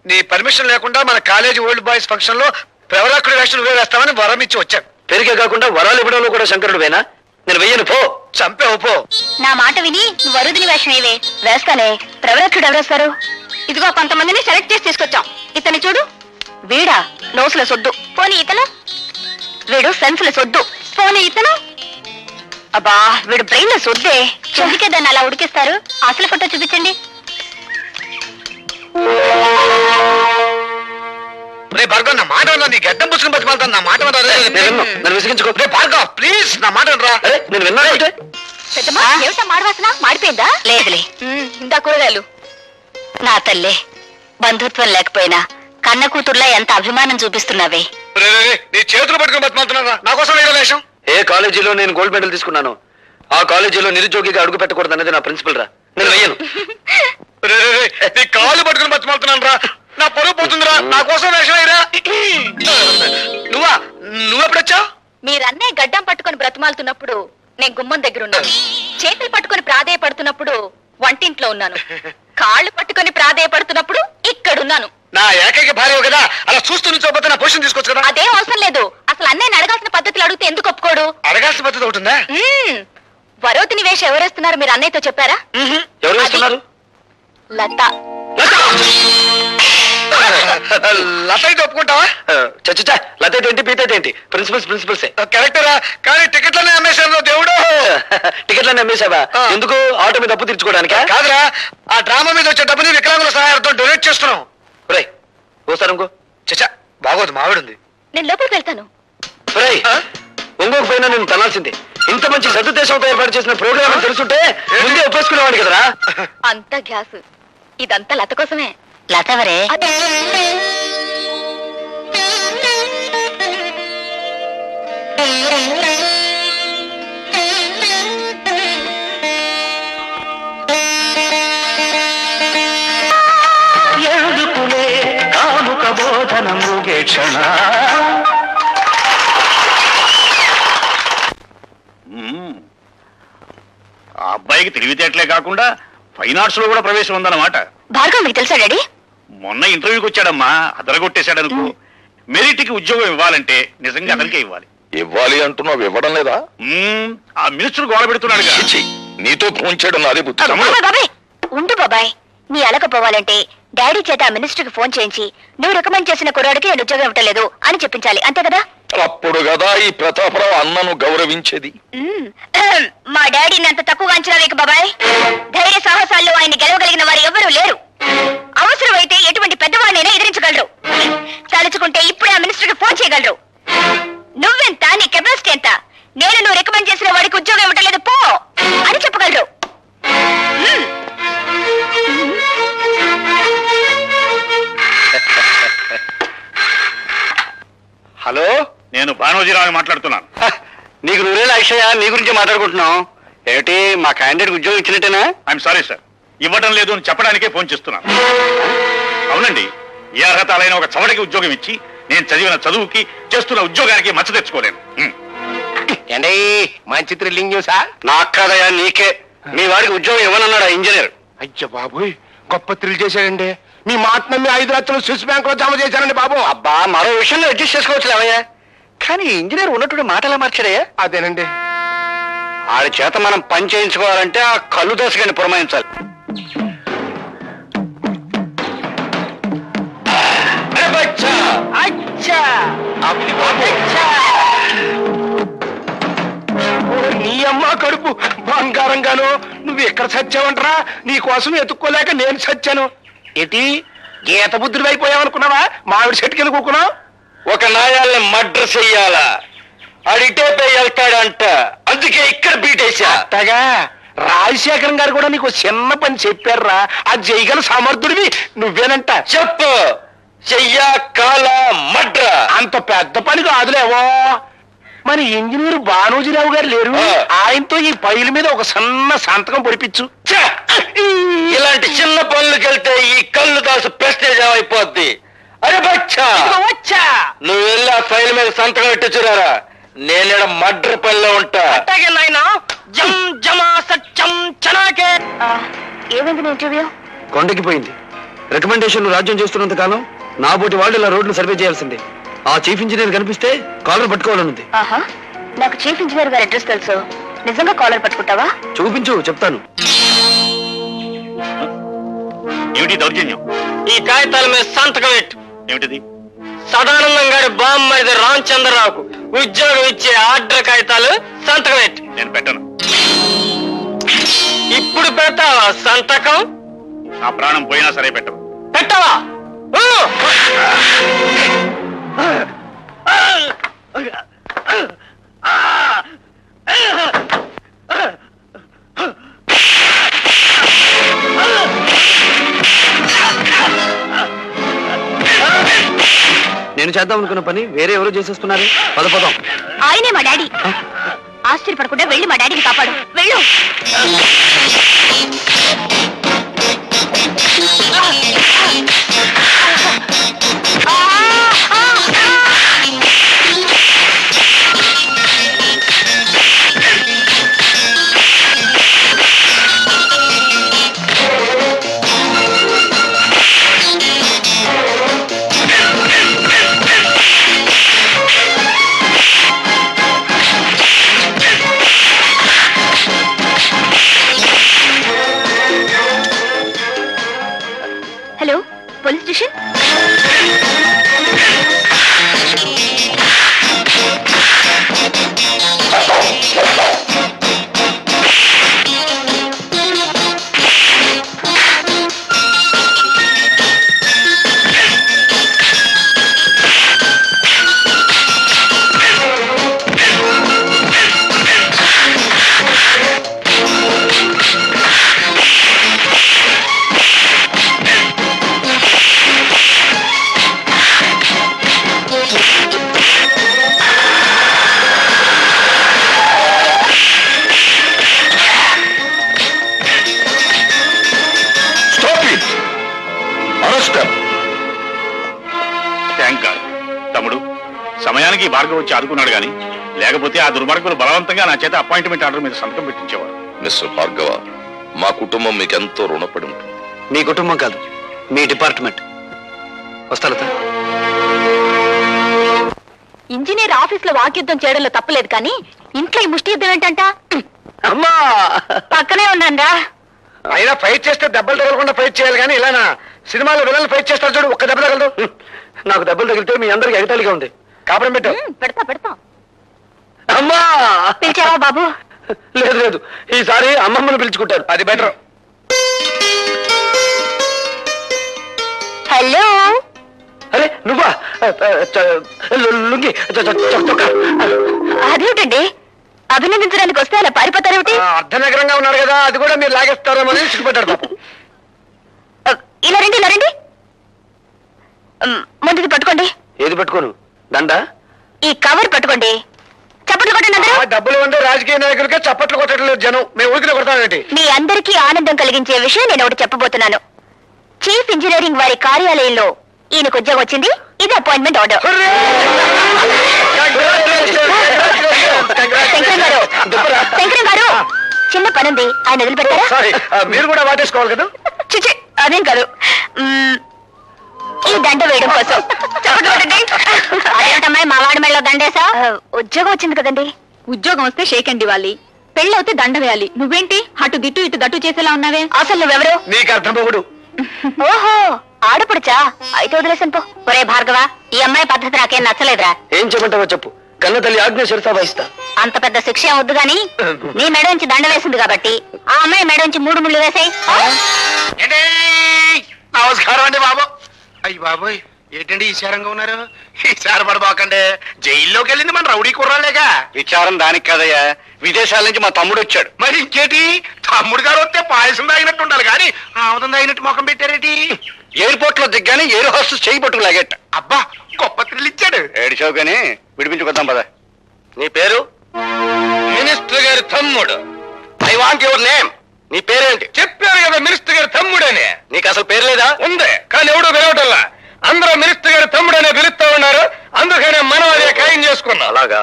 నీ పర్మిషన్ లేకుండా మన కాలేజీ ఓల్డ్ బాయ్స్ ఫంక్షన్ లో ప్రవరాకుడి వేషం నువ్వే వేస్తామని వరం ఇచ్చి వచ్చాను. పెరిగే కాకుండా వరాలు ఇవ్వడంలో కూడా శంకరుడు వేనా? నేను వెయ్యను, పో. చంపేవు, పో. నా మాట విని నువ్వు వరుదిని వేషం ఏవే? వేస్తానే. ప్రవరక్షుడు ఎవరేస్తారు? ఇదిగో కొంతమందిని సెలెక్ట్ చేసి తీసుకొచ్చాం. ఇతని చూడు. వీడా నోసుల సొద్దు. పోనీ ఇతను? వీడు సెన్సుల సొద్దు. పోనీ ఇతను? అబ్బా, వీడు బ్రెయిన్ లో సొద్దే. అందుకే దాన్ని అలా ఉడికిస్తారు. అసలు ఫోటో చూపించండి. భార్గవ్, నా మాట నీ గడ్డం పుచ్చుకుని బతిమాలతాను. నా మాట నన్ను విసిగించుకో. భార్గవ్, ప్లీజ్ నా మాట రా. నేను విన్నాను. ఏమిటా మాడవాసన? మాడిపోయిందా? లేదులే. ఇందా కూరగాయలు. నా తల్లే, బంధుత్వం లేకపోయినా కన్న కూతుర్లా ఎంత అభిమానం చూపిస్తున్నావే. నీ చేతులు పట్టుకుని బతిమాలుతున్నారా? నా కోసం వేరే వేషం. ఏ కాలేజీలో నేను గోల్డ్ మెడల్ తీసుకున్నాను, ఆ కాలేజీలో నిరుద్యోగిగా అడుగు పెట్టకూడదు అనేది నా ప్రిన్సిపల్ రా. నేను వెయ్యను. నీ కాళ్ళు పట్టుకుని బతిమాలుతున్నాను రా. నా పొరుగు పోతుందిరా. నా కోసం వేషం అయ్యరా. నువ్వెప్పుడొచ్చావు? మీరన్నే గడ్డం పట్టుకొని బ్రతిమాలుతున్నప్పుడు నేను గుమ్మం దగ్గర ఉన్నాను. చేతులు పట్టుకొని ప్రాధేయపడుతున్నప్పుడు వంటింట్లో ఉన్నాను. కాళ్ళు పట్టుకొని ప్రాధేయపడుతున్నప్పుడు ఇక్కడున్నాను. నా ఏకైక భార్య కదా, అలా చూస్తూ నుంచోపోతే నా పొజిషన్ తీసుకోవచ్చు కదా. అదేం అవసరం లేదు. అసలు అన్నయ్యని అడగాల్సిన పద్ధతులు అడిగితే ఎందుకు ఒప్పుకోడు? అడగాల్సిన పద్ధతి ఒకటిందా? వరోతిని వేషం ఎవరేస్తున్నారు మీరు అన్నయ్యతో చెప్పారా? ఎవరు వేస్తున్నారు? లత. లత అయితే ఒప్పుకుంటావా? చచ్చా, లత అయితే ఏంటి, పీత అయితే ఏంటి? ప్రిన్సిపల్సే కరెక్టరా. కానీ టికెట్లనే అమ్మేశాను దేవుడు. టికెట్లనే అమ్మేశావా? ఎందుకు? ఆటో మీద అప్పు తీర్చుకోవడానికి కాదురా. ఆ డ్రామా మీద వచ్చే డబ్బుని వికలాంగుల సహాయంతో డొనేట్ చేస్తున్నాం. రేయ్, ఓసారి ఇంకో. చచ్చా, బాగోదు, మావిడుంది. నేను లోపలికి వెళ్తాను. ఇంకొక పైన నేను తనాల్సిందే. ఇంత మంచి సదుద్దేశంతో ఏర్పాటు చేసిన ప్రోగ్రామ్ తెలుసుంటే ముందే ఒప్పేసుకునేవాడి కదరా. అంత గ్యాస్ ఇదంతా లత కోసమే. లతవరే? ఎదుకులే కాముక బోధనముగే క్షణ. ఆ అబ్బాయికి తెలివితేటలే కాకుండా ఫైన్ ఆర్ట్స్ లో కూడా ప్రవేశం ఉందన్నమాట. భార్గవ్ మీకు తెలుసా డాడీ? మొన్న ఇంటర్వ్యూకి వచ్చాడమ్మా, అదరగొట్టేశాడనుకో. మెరిట్ కి ఉద్యోగం ఇవ్వాలంటే నిజంగా అతనికే ఇవ్వాలి. ఇవ్వాలి అంటున్నావు, ఇవ్వడం లేదా? ఆ మినిస్టర్ గోడ పెడుతున్నాడు. నీతో ఫోన్ చేయడం నాదే బుద్ధి. బాబాయ్ ఉండు బాబాయ్. నీ అలకపోవాలంటే డాడీ చేత ఆ మినిస్టర్ కి ఫోన్ చేయించి నువ్వు రికమెండ్ చేసిన కుర్రాడికి నేను ఉద్యోగం ఇవ్వటలేదు అని చెప్పించాలి, అంతే కదా? అప్పుడు కదా ఈ ప్రతాపరావు అన్నను గౌరవించేది. మా డాడీని అంత తక్కువగా అంచనా వేయకు బాబాయ్. ధైర్య సాహసాల్లో ఆయన గెలవగలిగిన వారు ఎవరూ లేరు. అవసరమైతే ఎటువంటి పెద్దవాడినైనా ఎదిరించగలరు. తలుచుకుంటే ఇప్పుడే ఆ మినిస్టర్కి ఫోన్ చేయగలరు. నువ్వెంత, నీ కెపాసిటీ ఎంత, నేను నువ్వు రికమెండ్ చేసిన వాడికి ఉద్యోగం ఇవ్వటం లేదు పో అని చెప్పగలరు. హలో, నేను భానోజీరావు మాట్లాడుతున్నాను. నీకు నువ్వేలా అక్షయ, నీ గురించి మాట్లాడుకుంటున్నాం. ఏమిటి, మా క్యాండిడేట్ ఉద్యోగం ఇచ్చినట్టేనా? ఐఎమ్ సారీ సార్, ఇవ్వడం లేదు అని చెప్పడానికే ఫోన్ చేస్తున్నాను. అవునండి, ఏ అర్హత అయిన ఒక చవటకి ఉద్యోగం ఇచ్చి నేను చదివిన చదువుకి చేస్తున్న ఉద్యోగానికి మచ్చ తెచ్చుకోలేను. ఏండి మంచి థ్రిల్లింగ్ న్యూసా? నాకు కాదయా, నీకే. మీ వాడికి ఉద్యోగం ఇవ్వనన్నాడు ఇంజనీర్. అయ్య బాబోయ్, గొప్ప థ్రిల్ చేశాడండి. మీ మాట నమ్మి 5 లక్షలు స్విస్ బ్యాంక్ లో జమ చేశారండి బాబు. అబ్బా, మరో విషయంలో అడ్జస్ట్ చేసుకోవచ్చు లేవయ్యా. కానీ ఇంజనీర్ ఉన్నట్టు మాటలా మార్చాడయ్యా. అదేనండి, ఆడి చేత మనం పని చేయించుకోవాలంటే ఆ కళ్ళు దోసగాని పురమాయించాలి. నీ అమ్మ కడుపు బంగారంగాను. నువ్వు ఎక్కడ చచ్చావంటరా? నీ కోసం ఎత్తుక్కోలేక నేను చచ్చాను. ఏంటి, గీత బుద్ధుడు అయిపోయావనుకున్నావా? మామిడి చెట్టు కింద కూకున్నావు. ఒక నాయాల్ని మర్డర్ చెయ్యాలా, అడిటే పై వెళ్తాడంట. అందుకే ఇక్కడ బీటేశా. అట్టగా రాజశేఖరం గారు కూడా నీకు చిన్న పని చెప్పారా? అది చేయగల సమర్థుడివి నువ్వేనంట. చెప్పు, చెయ్యా కాల మడ్ర. అంత పెద్ద పని కాదులేవో. మరి ఇంజనీర్ భానోజీరావు గారు లేరు? ఆయనతో ఈ ఫైల్ మీద ఒక సన్న సంతకం పొడిపించు. ఇలాంటి చిన్న పనులకెళ్తే ఈ కళ్ళు దాసు ప్రెస్టేజ్ అయిపోద్ది. అరే బచ్చా, వచ్చా నువ్వు వెళ్ళి ఆ ఫైల్ మీద సంతకం పెట్టి చూరారా. నేను మడ్ర పనిలో ఉంటా. అట్టాగే నాయన. జం జమా సత్యం చనాకే. ఏమైంది ఇంటర్వ్యూ? కొండకిపోయింది. రికమెండేషన్లు రాజ్యం చేస్తున్నంత కాలం నాబోటి వాళ్ళు ఇలా రోడ్లు సర్వే చేయాల్సిందే. ఆ చీఫ్ ఇంజనీర్ కనిపిస్తే కాలర్ పట్టుకోవాలనుంది. ఆహా, నాకు చీఫ్ ఇంజనీర్ గారి అడ్రస్ తెలుసు. నిజంగా కాలర్ పట్టుకుంటావా? చూపించు, చెప్తాను. ఏమిటి దౌర్జన్యం? ఈ కాగితాల మీద సంతకం పెట్టు. ఏమిటిది? సదానందం గారి బామ్మది రామచంద్రరావుకు ఉద్యోగం ఇచ్చే ఆర్డర్ కాగితాలు సంతకం పెట్టు. నేను పెట్టను. ఇప్పుడు పెడతావా సంతకం? నా ప్రాణం పోయినా సరే పెట్టను. పెట్టవా? నేను చేద్దాం అనుకున్న పని వేరే ఎవరు చేసేస్తున్నారు. పదపదం. ఆయనే మా డాడీ. ఆశ్చర్యపడకుండా వెళ్ళి మా డాడీని కాపాడు. వెళ్ళు. Hello, police station. Thank God. తమ్ముడు, సమయానికి భార్గవ్ వచ్చి ఆదుకున్నాడు గాని లేకపోతే ఆ దుర్మార్గులు బలవంతంగా నా చేత అపాయింట్మెంట్ ఆర్డర్ మీద సంతకం పెట్టించేవారు. మిస్టర్ భార్గవ, మా కుటుంబం మీకెంతో రుణపడి ఉంటుంది. మీ కుటుంబం కాదు, మీ డిపార్ట్మెంట్. వస్తా లత. ఇంజనీర్ ఆఫీస్ లో వాక్యుద్ధం చేయడంలో తప్పలేదు, కానీ ఇంట్లో ఈ ముష్టి యుద్ధం ఏంటంట? అమ్మా, పక్కనే ఉన్నాన్రా. అయినా ఫైట్ చేస్తే దెబ్బలు తగలకుండా ఫైట్ చేయాలి కానీ ఇలానా? సినిమాలో విలన్లు ఫైట్ చేస్తారు చూడు, ఒక్క దెబ్బ తగలదు. నాకు దెబ్బలు తగిలితే మీ అందరికి ఎగతాళిగా ఉంది. కాపురం పెట్టు. పెడతా పెడతా. పిలిచావా బాబు? లేదు లేదు, ఈసారి అమ్మమ్మను పిలుచుకుంటారు. అది బెటర్. హలో, అరే నువ్వా? లుంగి చొక్కా. అదేమిటండి అభినందించడానికి వస్తే అలా పారిపోతారేమిటి? అర్ధనగరంగా ఉన్నారు కదా, అది కూడా మీరు లాగేస్తారేమో అని సిగ్గుపడ్డాడు పాపం. ఇలా రండి, ఇలా రండి. ముందుది పట్టుకోండి. ఏది పెట్టుకోను? దండ? ఈ కవర్ పట్టుకోండి. చప్పట్లు కొట్టండి అందరూ. డబ్బులు ఉండే రాజకీయ నాయకులకే చప్పట్లు కొట్టడం లేదు జనం, మేము ఊరికినే కొడతామేంటి? మీ అందరికీ ఆనందం కలిగించే విషయం నేను ఒకటి చెప్పబోతున్నాను. చీఫ్ ఇంజనీరింగ్ వారి కార్యాలయంలో ఈయనకు ఉద్యోగం వచ్చింది. ఇది అపాయింట్మెంట్ ఆర్డర్. శంకరం గారు, చిన్న పనుంది, ఆయన వదిలిపెట్టారా? సారీ, మీరు కూడా వాటేసుకోవాలి కదా. చిచి, అదేం కాదు. ఈ దండ వేయడం కోసం. చప్పట్లు కొట్టండి. అదేంటమ్మాయి మా వాడి మెడలో దండేసా? ఉద్యోగం వచ్చింది కదండి. ఉద్యోగం వస్తే షేక్ అండ్ ఇవ్వాలి, పెళ్ళవుతే దండ వేయాలి. నువ్వేంటి అటు దిట్టు ఇటు దట్టు చేసేలా ఉన్నావే? అసలు నువ్వెవరు? నీకు అర్థమవుడు. ఓహో, ఆడపడుచా? అయితే వదిలేసాను పో. ఒరే భార్గవ, ఈ అమ్మాయి పద్ధతి నాకేం నచ్చలేదురా. ఏం చెప్పంటావో చెప్పు, కన్న తల్లి ఆజ్ఞ శిరసా వహిస్తా. అంత పెద్ద శిక్ష ఏం వద్దు గాని నీ మెడ నుంచి దండ వేసింది కాబట్టి ఆ అమ్మాయి మెడ నుంచి 3 ముళ్ళు వేసాయి. నమస్కారం అండి బాబు. అయ్యి బాబోయ్, ఏంటండి ఈశారంగా ఉన్నారు? ఈసారి పడబాకండి, జైల్లోకి వెళ్ళింది మన రౌడీ కుర్రాలేగా. విచారం దానికి కదయ్యా, విదేశాల నుంచి మా తమ్ముడు వచ్చాడు. మరి ఇంకేటి, తమ్ముడు గారు వస్తే పాయసం తాగినట్టు ఉండాలి కానీ ఆముదం తాగినట్టు ముఖం పెట్టారేటి? ఎయిర్పోర్ట్ లో దిగ్గానే ఎయిర్ హోస్టెస్ చేయి పట్టుకు లాగేట. అబ్బా, గొప్ప థ్రిల్ ఇచ్చాడు. ఏడిచావు కానీ విడిపించుకొద్దాం పద. నీ పేరు? మినిస్టర్ గారి తమ్ముడు. I want your name. నీ పేరేంటి? చెప్పారు కదా మినిస్టర్ గారి తమ్ముడని. నీకు అసలు పేరు లేదా? ఉంది, కానీ ఎవడూ పిలవటల్లా. అందరూ మినిస్టర్ గారి తమ్ముడనే పిలుస్తా ఉన్నారు, అందుకనే మనం అదే ఖాయం చేసుకున్నాం. అలాగా?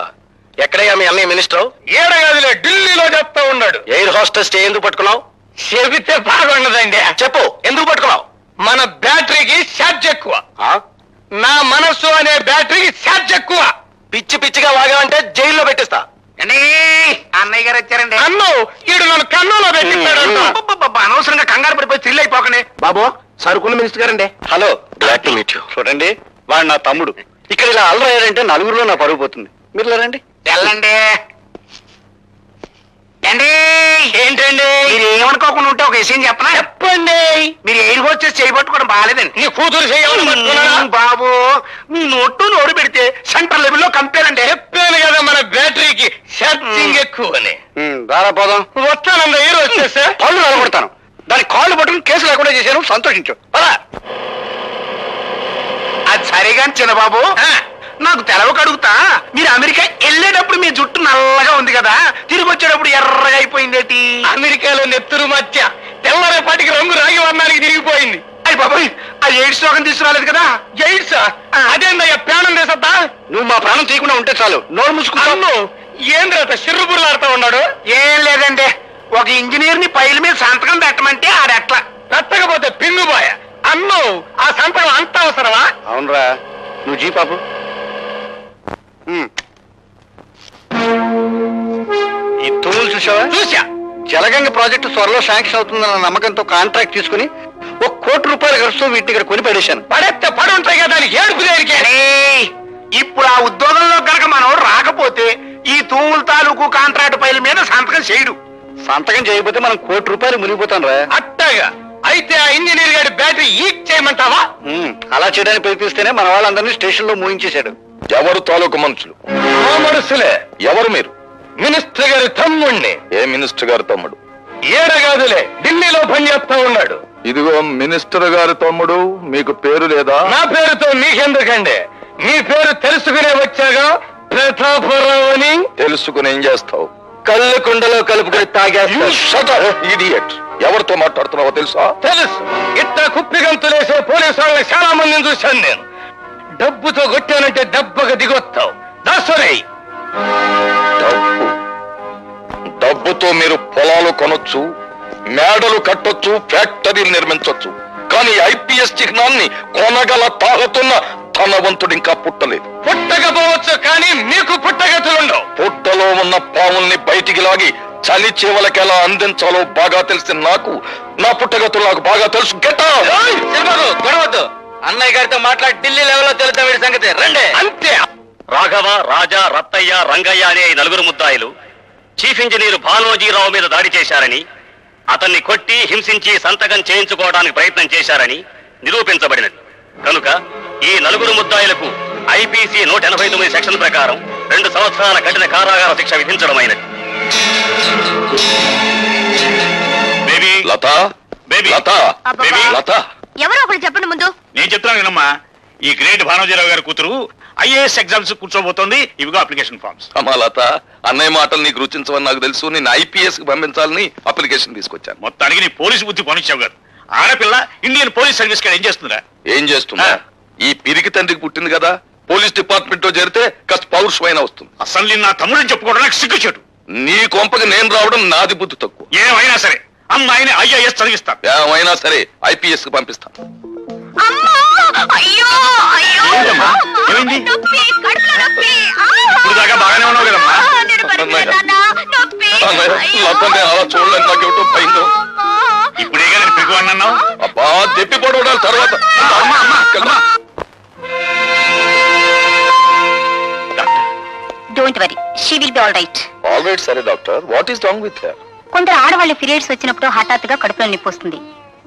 ఎక్కడయ్యా మీ అన్నయ్య మినిస్టర్? ఏడగాదిలే, ఢిల్లీలో చెప్తా ఉన్నాడు. ఎయిర్ హోస్టెస్ ఎందుకు పట్టుకున్నావు? చెబితే బాగుండదండి. చెప్పు, ఎందుకు పట్టుకున్నావు? మన బ్యాటరీకి ఛార్జ్ ఎక్కువ. నా మనస్సు అనే బ్యాటరీకి ఛార్జ్ ఎక్కువ. పిచ్చి పిచ్చిగా వాగావంటే జైల్లో పెట్టిస్తా. అన్నయ్య గారు వచ్చారండి. అన్ను ఈడు నన్ను కన్నులో పెట్టిస్తాడు. అనవసరంగా కంగారు పడిపోయి థ్రిల్ అయిపోకనే. బాబు, సరుకున్న మినిస్టర్ గారండి. Hello, glad to meet you. చూడండి, వాడు నా తమ్ముడు. ఇక్కడ ఇలా అల్లరయ్యారంటే నలుగురిలో నా పరుగు పోతుంది. మీరు రండి. తెల్లండి. ఏంటండి? మీరు ఏమనుకోకుండా ఉంటే ఒక విషయం చెప్పనా? చెప్పండి. మీరు ఎయిర్ హోస్టెస్ చేయబట్టుకోవడం బాగాలేదండి. నీ కూతురు చేయాలి బాబు, మీ నోటు పెడితే సెంట్రల్ లెవెల్లో కంపేర్ అంటే. చెప్పాను కదా మన బ్యాటరీకి ఛార్జింగ్ ఎక్కువ అని. దారాపోదాం వస్తానండి. ఎయిర్ వచ్చేస్తే పళ్ళు నిలబడతాను. దాని కాళ్ళు పట్టుకుని కేసు లేకుండా చేశాను, సంతోషించు. అది సరేగా చిన్నబాబు, నాకు తెలవక అడుగుతా. మీరు అమెరికా వెళ్ళేటప్పుడు మీ జుట్టు నల్లగా ఉంది కదా, తిరిగి వచ్చేటప్పుడు ఎర్రగా అయిపోయిందేటి? అమెరికాలో నెత్తురు మధ్య తెల్లరేపాటికి రంగు రాగి వర్ణానికి తిరిగిపోయింది. అయ్యి బాబాయ్, ఆ ఎయిడ్స్ రోగం తీసుకురాలేదు కదా? ఎయిడ్స్ అదేందయ్యా, ప్రాణం తీసద్దా? నువ్వు మా ప్రాణం తీయకుండా ఉంటే చాలు. నోరు మూసుకుంటాను. ఏంద్రత సిర్రుబుర్లాడుతా ఉన్నాడు? ఏం లేదండి, ఒక ఇంజనీర్ ని పైల మీద సంతకం పెట్టమంటే ఆడెట్లా పెట్టకపోతే పిన్నుబాయ. అన్ను ఆ సంతకం అంత అవసరమా? అవునరా, నువ్వు జీ పాపు. ఈ తూములు చూసావా? చూసా. జలగంగ ప్రాజెక్టు త్వరలో శాంక్షన్ అవుతుందన్న నమ్మకంతో కాంట్రాక్ట్ తీసుకుని ₹1 కోటి ఖర్చుతో వీటిని ఇక్కడ కొని పడేశాను. పడేస్తే పడి ఉంటాయి కదా, దానికి ఏడుపు దేనికి? ఇప్పుడు ఆ ఉద్యోగంలో గనక మనం రాకపోతే ఈ తూముల తాలూకు కాంట్రాక్ట్ పైల మీద సంతకం చేయడు. సంతకం చేయకపోతే మనం ₹1 కోటి మునిగిపోతాం రా. అట్టగా అయితే ఆ ఇంజనీర్ గారి బ్యాటరీ ఈక్ చేయమంటావా? అలా చేయడానికి ప్రయత్నిస్తేనే మన వాళ్ళందరినీ స్టేషన్ లో మూయించేశాడు. ఎవరు తాలూకు మనుషులు? మా మనసులే. ఎవరు మీరు? మినిస్టర్ గారి తమ్ముణ్ణి. ఏ మినిస్టర్ గారి తమ్ముడు? ఏడగాదులే, ఢిల్లీలో పనిచేస్తా ఉన్నాడు. ఇదిగో మినిస్టర్ గారి తమ్ముడు, మీకు పేరు లేదా? నా పేరుతో నీకెందుకండి? నీ పేరు తెలుసుకునే వచ్చాగా, ప్రతాపరావు అని. తెలుసుకుని ఏం చేస్తావు? కళ్ళు కుండలో కలుపుకొని తాగేస్తాడు. ఇడియట్. ఎవరితో మాట్లాడుతున్నావో తెలుసా? తెలుసు. ఇట్ట కుప్పిగంతులేసే పోలీసు వాళ్ళని చాలా మందిని చూశాను నేను. డబ్బుతో కొట్టానంటే దెబ్బగా దిగొస్తావు. దాసరై డబ్బుతో మీరు పొలాలు కొనొచ్చు, మేడలు కట్టొచ్చు, ఫ్యాక్టరీలు నిర్మించొచ్చు. కానీ ఐపీఎస్ చిహ్నాన్ని కొనగల తాగుతున్న ధనవంతుడు ఇంకా పుట్టలేదు. పుట్టకపోవచ్చు, కానీ మీకు పుట్టగతులుండవు. పుట్టలో ఉన్న పావుల్ని బయటికి లాగి చలి చేవలకి ఎలా అందించాలో బాగా తెలిసిన నాకు నా పుట్టగతులు నాకు బాగా తెలుసు. గొడవద్దు. అన్నయ్య గారితో మాట్లాడి ఢిల్లీ లెవెల్లో తెలుద్దాం వీడి సంగతి. రండి. అంతే. రాఘవ, రాజా, రత్తయ్య, రంగయ్య అనే ఈ 4 ముద్దాయిలు చీఫ్ ఇంజనీర్ భానోజీరావు మీద దాడి చేశారని, అతన్ని కొట్టి హింసించి సంతకం చేయించుకోవడానికి ప్రయత్నం చేశారని నిరూపించబడినది. కనుక ఈ నలుగురు ముద్దాయిలకు ఐపీసీ 189 సెక్షన్ ప్రకారం 2 సంవత్సరాల కఠిన కారాగార శిక్ష విధించడమైనది. బేబీ లత బేబీ లత బేబీ లత ఎవరో ఒకరు చెప్పండి ముందు. నేను చెప్తున్నాను వినమ్మా. ఈ గ్రేట్ భానోజీరావు గారి కూతురు ఐఏఎస్ ఎగ్జామ్స్ కూర్చోబోతోంది. ఇవిగో అప్లికేషన్ ఫార్మ్స్. అమ్మా లత, అన్నయ్య మాటలు నీకు రుచించవని నాకు తెలుసు. నేను ఐపీఎస్ కి పంపించాలని అప్లికేషన్ తీసుకొచ్చాను. మొత్తానికి నీ పోలీసు బుద్ధి పనిచ్చావు గారు. ఆడపిల్ల ఇండియన్ పోలీస్ సర్వీస్ కి ఏం చేస్తుందా? ఏం చేస్తున్నా? ఈ పిరికి తండ్రికి పుట్టింది కదా, పోలీస్ డిపార్ట్మెంట్ లో చేరితే కాస్త పౌరుషమైన వస్తుంది. అసలు నా తమ్ముడిని చెప్పుకోవడం నాకు సిగ్గుచేటు. నీ కొంపకి నేను రావడం నాది బుద్ధి తక్కువ. ఏమైనా సరే అమ్మాయిని ఐఏఎస్ చదివిస్తాను. ఏమైనా సరే ఐపీఎస్ కి పంపిస్తాను. ఏంటమ్మా? ఏమైంది? ఇప్పుడు దాకా బాగానే ఉన్నావు కదమ్మా. లతనే అలా చూడలేదు, నాకేమిటో భయంగా. ఇప్పుడే నేను పిగువన్నావు. అబ్బా చెప్పి పడవడాలి తర్వాత. Don't worry, she will be all right. Alright సరే doctor, what is wrong with her? కొందరు ఆడవాళ్ళ పీరియడ్స్ వచ్చినప్పుడు హఠాత్తుగా కడుపులో నొప్పి వస్తుంది.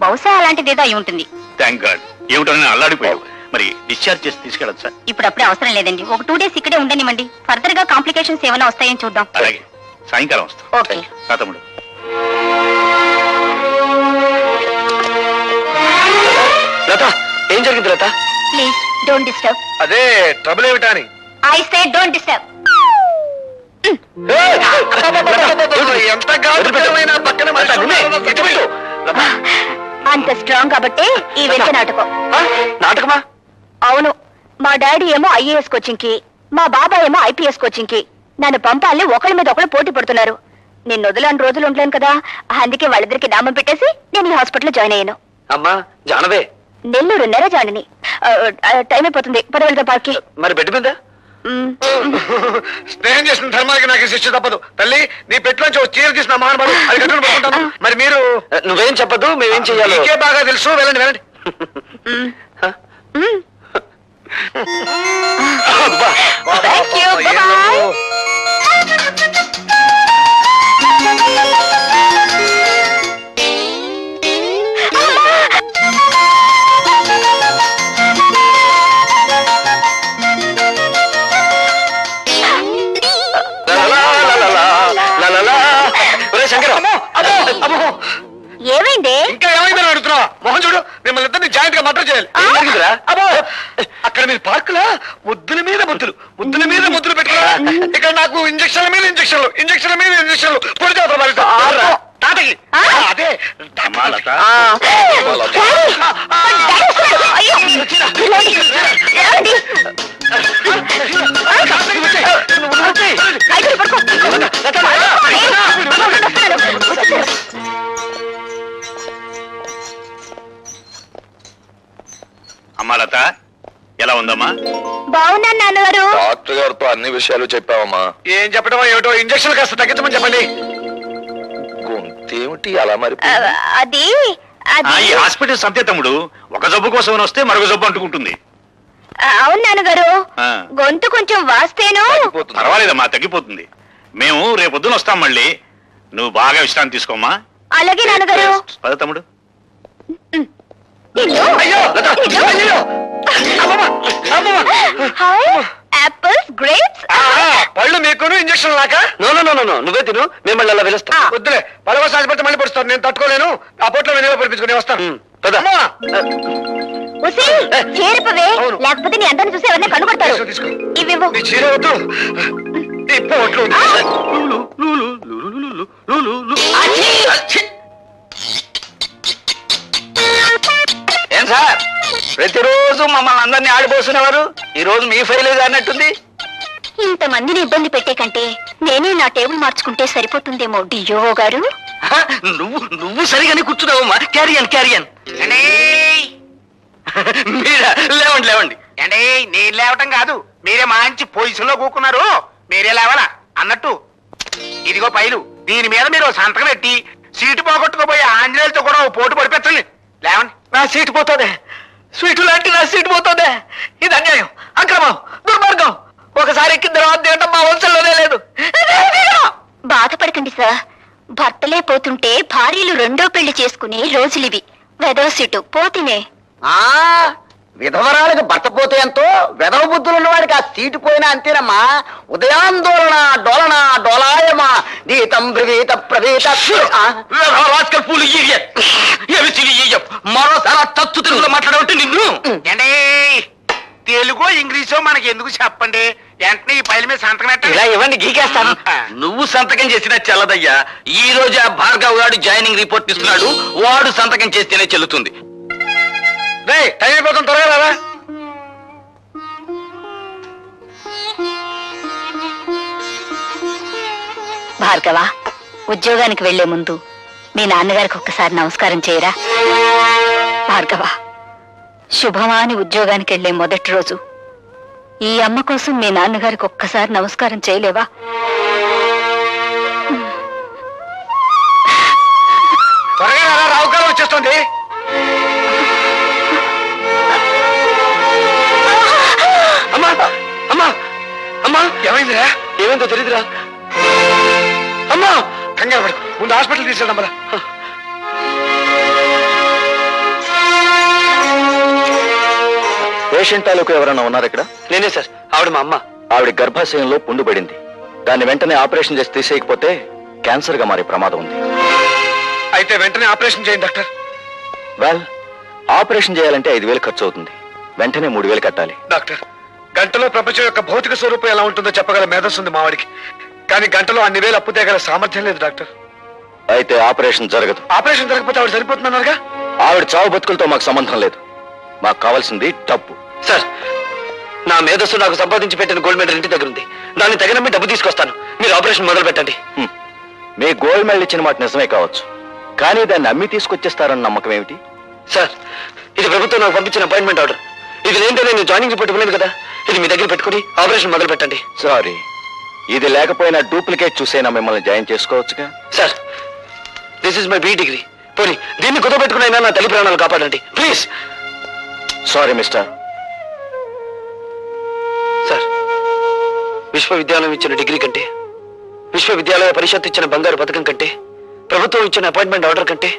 బహుశా అలాంటిదేదో అయి ఉంటుంది. Thank God. ఏమిటో నేను అల్లాడిపోయావు. మరి డిశ్చార్జ్ చేసి తీసుకెళ్ళచ్చు. ఇప్పుడు అప్పుడే అవసరం లేదండి. ఒక 2 days ఇక్కడే ఉండనివ్వండి. ఫర్దర్ గా కాంప్లికేషన్స్ ఏమైనా వస్తాయని చూద్దాం. అలాగే, సాయంకాలం వస్తా. ఓకే. రా తమ్ముడు. లత, ఏం జరిగింది లత? Please don't disturb. అదే ట్రబుల్ ఏమిటా అని. I say don't disturb. ఎంత గాఢమైన పక్కన అంత స్ట్రాంగ్ కాబట్టి ఈ వెంట నాటకం. నాటకమా? అవును. మా డాడీ ఏమో ఐఏఎస్ కోచింగ్ కి, మా బాబాయ్ ఏమో ఐపీఎస్ కోచింగ్ కి. నన్ను పంపాలని ఒకళ్ళ మీద ఒకళ్ళు పోటీ పడుతున్నారు. నేను వదలని రోజులు ఉండలేను కదా, అందుకే వాళ్ళిద్దరికి నామం పెట్టేసి నేను ఈ హాస్పిటల్లో జాయిన్ అయ్యాను. అమ్మా జానవే, నెల్లూరు జాయిన్. టైం అయిపోతుంది, పదవెళ్తా పార్కి. మరి బెడ్ మీద స్నేహం చేసిన ధర్మానికి నాకు శిక్ష తప్పదు. తల్లి, నీ పెట్టులోంచి ఒక చీర తీసిన మహానుభావుడు అది కట్టుకుని పడుకుంటాను. మరి మీరు నువ్వేం చెప్పదు, మేమేం చెయ్యాలో నీకే బాగా తెలుసు. వెళ్ళండి వెళ్ళండి. Thank you. Bye-bye. ఏమైంది? ఇంకా ఏమైందని అడుగుతున్నా? మోహన్ చూడు, మిమ్మల్ని ఇద్దరిని జాయింట్ గా మర్డర్ చేయాలి. అబ్బో, అక్కడ మీరు పార్కులా ముద్దుల మీద ముద్దులు, ముద్దుల మీద ముద్దులు పెట్టుకున్నా. ఇక్కడ నాకు ఇంజక్షన్ల మీద ఇంజక్షన్లు, ఇంజక్షన్ల మీద ఇంజక్షన్లు. పొడి తాతకి అదే అమ్మా లత, అయ్యో, ఏమండి? అయితే పడుకో. అమ్మా లత, ఎలా ఉందమ్మా? బాగున్నాను నాన్నగారు. డాక్టర్ గారితో అన్ని విషయాలు చెప్పావమ్మా. ఏం చెప్పడం ఏమిటో, ఇంజక్షన్ కాస్త తగ్గించమని చెప్పండి. గొంతేమిటి అలా మరి? అది ఈ హాస్పిటల్ సంతే తమ్ముడు, ఒక జబ్బు కోసం వస్తే మరొక జబ్బు అంటుకుంటుంది. అవును నాన్నగారు, ఆ. గొంతు కొంచెం వాస్తేను. పర్వాలేదమ్మా, తగ్గిపోతుంది. మేము రేపొద్దున వస్తాం మళ్ళీ. నువ్వు బాగా విశ్రాంతి తీసుకోమ్మా. అలాగే నాన్నగారు. పద తమ్ముడు. Apples, grapes. పళ్ళు మీకును ఇంజక్షన్ లాక. నో నో నో నో, నువ్వే తిను, మేము మళ్ళీ అలా వెళ్ళొస్తాం. వద్దులే, పదవ సాసి పెడితే మళ్ళీ పడుస్తాను. నేను తట్టుకోలేను. ఆ పొట్లో నేను పడిపించుకుని వస్తాను. పద. అమ్మా! ఉసి, చేరిపోవే, అవును. లేకపోతే నీ అందరిని చూసి ఎవరిని కనుగొడతారు. తీసుకో. ఇవివ్వు. నీ చీర వద్దు, ఈ పొట్లు వద్దు. ఏం సార్, ప్రతిరోజు మమ్మల్ని అందరినీ ఆడిపోస్తున్నవారు ఈ రోజు మీ ఫైల్ అన్నట్టుంది. ఇంతమందిని ఇబ్బంది పెట్టే కంటే నేనే నా టేబుల్ మార్చుకుంటే సరిపోతుందేమో డియో గారు. నువ్వు సరిగానే కూర్చున్నావమ్మా. క్యారియన్ క్యారియన్. మీరా? లేవండి లేవండి. అంటే నేను లేవటం కాదు, మీరే మంచి పొజిషన్ లో కూకున్నారు. మీరే లేవాలా అన్నట్టు. ఇదిగో పైలు, దీని మీద మీరు సంతకం పెట్టి సీటు పోగొట్టుకోబోయే ఆంజనేయులతో కూడా ఓ పోటు పడిపెట్టండి. లేవండి. నా సీటు పోతుంది, స్వీటు లాంటి నా సీటు పోతుంది. ఇది అన్యాయం, అక్రమం, దుర్మార్గం. ఒకసారి ఎక్కిన తర్వాత తినడం మా వంశంలోనే లేదు. బాధపడి సార్, భర్తలే పోతుంటే భార్యలు రెండో పెళ్లి చేసుకునే రోజులివి. వెదవసిటు పోతినే. విధవరాలకు భర్త పోతే ఎంతో వెధవ బుద్ధులు ఉన్నవాడికి ఆ సీటు పోయినా అంతేనమ్మా. ఉదయాందోళన డోలన డోలాయమా గీతం బ్రవీత ప్రవీత. మరోసారి తత్తు తెలుగులో మాట్లాడబట్టి నిన్ను ఏంటే తెలుగు ఇంగ్లీషో మనకి ఎందుకు చెప్పండి, వెంటనే ఈ పైల మీద సంతకం ఇలా పెట్టండి. ఇవ్వండి, గీకేస్తాను. నువ్వు సంతకం చేసినా చెల్లదయ్యా. ఈ రోజు ఆ భార్గవ్ గారు జాయినింగ్ రిపోర్ట్ ఇస్తున్నాడు, వాడు సంతకం చేస్తేనే చెల్లుతుంది. టైం అయిపోతుంది, త్వరగా రారా. భార్గవ, ఉద్యోగానికి వెళ్లే ముందు మీ నాన్నగారికి ఒక్కసారి నమస్కారం చేయరా. భార్గవ, శుభమా అని ఉద్యోగానికి వెళ్లే మొదటి రోజు ఈ అమ్మ కోసం మీ నాన్నగారికి ఒక్కసారి నమస్కారం చేయలేవా? త్వరగా రారా, రావుకాలం వచ్చేస్తుంది. అమ్మా అమ్మా అమ్మా, ఏమైందిరా? ఏమైందో తెలీదురా. అమ్మా కంగారు పడు, ముందు హాస్పిటల్ తీసుకెళ్దాం. పేషెంట్ తాలూకు ఎవరన్నా ఉన్నారు ఇక్కడ? నేనే సార్, ఆవిడ మా అమ్మ. ఆవిడ గర్భాశయంలో పుండు పడింది. దాన్ని వెంటనే ఆపరేషన్ చేసి తీసేయకపోతే క్యాన్సర్ గా మారే ప్రమాదం ఉంది. అయితే వెంటనే ఆపరేషన్ చేయండి డాక్టర్. వెల్, ఆపరేషన్ చేయాలంటే 5,000 ఖర్చు అవుతుంది. వెంటనే 3,000 కట్టాలి. డాక్టర్, గంటలో ప్రపంచం యొక్క భౌతిక స్వరూపం ఎలా ఉంటుందో చెప్పగల మేధస్సు ఉంది మావాడికి, కానీ గంటలో అన్ని వేలు అప్పు తేగల సామర్థ్యం లేదు డాక్టర్. అయితే ఆపరేషన్ జరగదు. ఆపరేషన్ జరగకపోతే ఆవిడ సరిపోతుందన్నారుగా. ఆవిడ చావు బతుకులతో మాకు సంబంధం లేదు. మాకు కావాల్సింది డబ్బు. సార్, నా మేధస్సు నాకు సంపాదించి పెట్టిన గోల్డ్ మెడల్ ఇంటి దగ్గర ఉంది. దాన్ని తగినమ్మి డబ్బు తీసుకొస్తాను. మీరు ఆపరేషన్ మొదలు పెట్టండి. మీ గోల్డ్ మెడల్ ఇచ్చిన మాట నిజమే కావచ్చు, కానీ దాన్ని అమ్మి తీసుకొచ్చేస్తారన్న నమ్మకం ఏమిటి? సార్, ఇది ప్రభుత్వం నాకు పంపించిన అపాయింట్మెంట్ ఆర్డర్. ఇది లేదంటే నేను జాయినింగ్ రిపోర్ట్ ఇవ్వలేదు కదా. ఇది మీ దగ్గర పెట్టుకుని ఆపరేషన్ మొదలు పెట్టండి. సారీ, ఇది లేకపోయినా డూప్లికేట్ చూసైనా మిమ్మల్ని జాయిన్ చేసుకోవచ్చుగా. Sir, this is my B degree. పోనీ దీన్ని కుదో పెట్టుకునైనా నా తల్లి ప్రాణాలు కాపాడండి ప్లీజ్. Sorry mister. సార్, విశ్వవిద్యాలయం ఇచ్చిన డిగ్రీ కంటే, విశ్వవిద్యాలయ పరిషత్ ఇచ్చిన బంగారు పథకం కంటే, ప్రభుత్వం ఇచ్చిన అపాయింట్మెంట్ ఆర్డర్ కంటే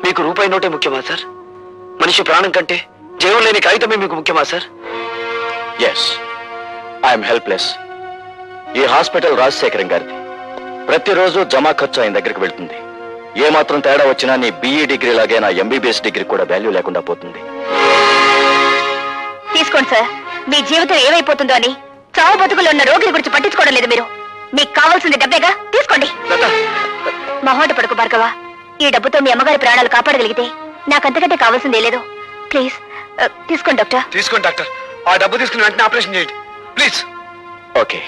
మీకు రూపాయి నోటే ముఖ్యమా సార్? మనిషి ప్రాణం కంటే జీవం లేని కాగితమే మీకు ముఖ్యమా సార్? Yes, I'm helpless. ఈ హాస్పిటల్ రాజశేఖరం గారిది. ప్రతిరోజు జమా ఖర్చు ఆయన దగ్గరికి వెళ్తుంది. ఏ మాత్రం తేడా వచ్చినా నీ BE డిగ్రీ లాగే నా MBBS డిగ్రీ కూడా వాల్యూ లేకుండా పోతుంది. తీసుకోండి సార్. మీ జీవితం ఏమైపోతుందో అని చావు బతుకులు ఉన్న రోగిని గురించి పట్టించుకోవడం లేదు మీరు. మీకు కావాల్సింది డబ్బేగా, తీసుకోండి. మహోట పడుకు భార్గవ, ఈ డబ్బుతో మీ అమ్మగారి ప్రాణాలు కాపాడగలిగితే నాకంతకంటే కావాల్సిందే లేదు. ప్లీజ్ తీసుకోండి డాక్టర్. తీసుకోండి డాక్టర్, ఆ డబ్బు తీసుకుని వెంటనే ఆపరేషన్ చేయండి ప్లీజ్. ఓకే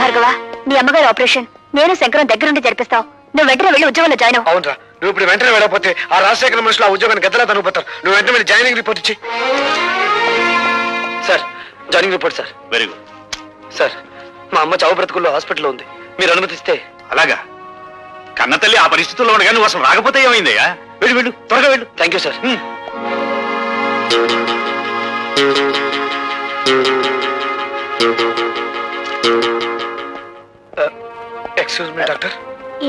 భార్గవ, మీ అమ్మగారి ఆపరేషన్ నేను శంకరం దగ్గరుండి జరిపిస్తావు. నువ్వు వెంటనే వెళ్ళి ఉద్యోగంలో జాయిన్ అవ్వు. అవునరా, నువ్వు ఇప్పుడు వెంటనే వెళ్ళకపోతే ఆ రాజశేఖర మనుషులు ఆ ఉద్యోగాన్ని గద్దలా తనుకుపోతారు. నువ్వు వెంటనే వెళ్ళి జాయినింగ్ రిపోర్ట్ ఇచ్చి. Sir, joining report sir. Very good. Sir, మా అమ్మ చావు బ్రతుకుల్లో హాస్పిటల్లో ఉంది. మీరు అనుమతిస్తే. అలాగా? కన్న తల్లి ఆ పరిస్థితుల్లో ఉండగా నువ్వు అసలు రాకపోతే ఏమైందయ్యా? వెళ్ళు వెళ్ళు, త్వరగా వెళ్ళు. Thank you sir. Excuse me doctor.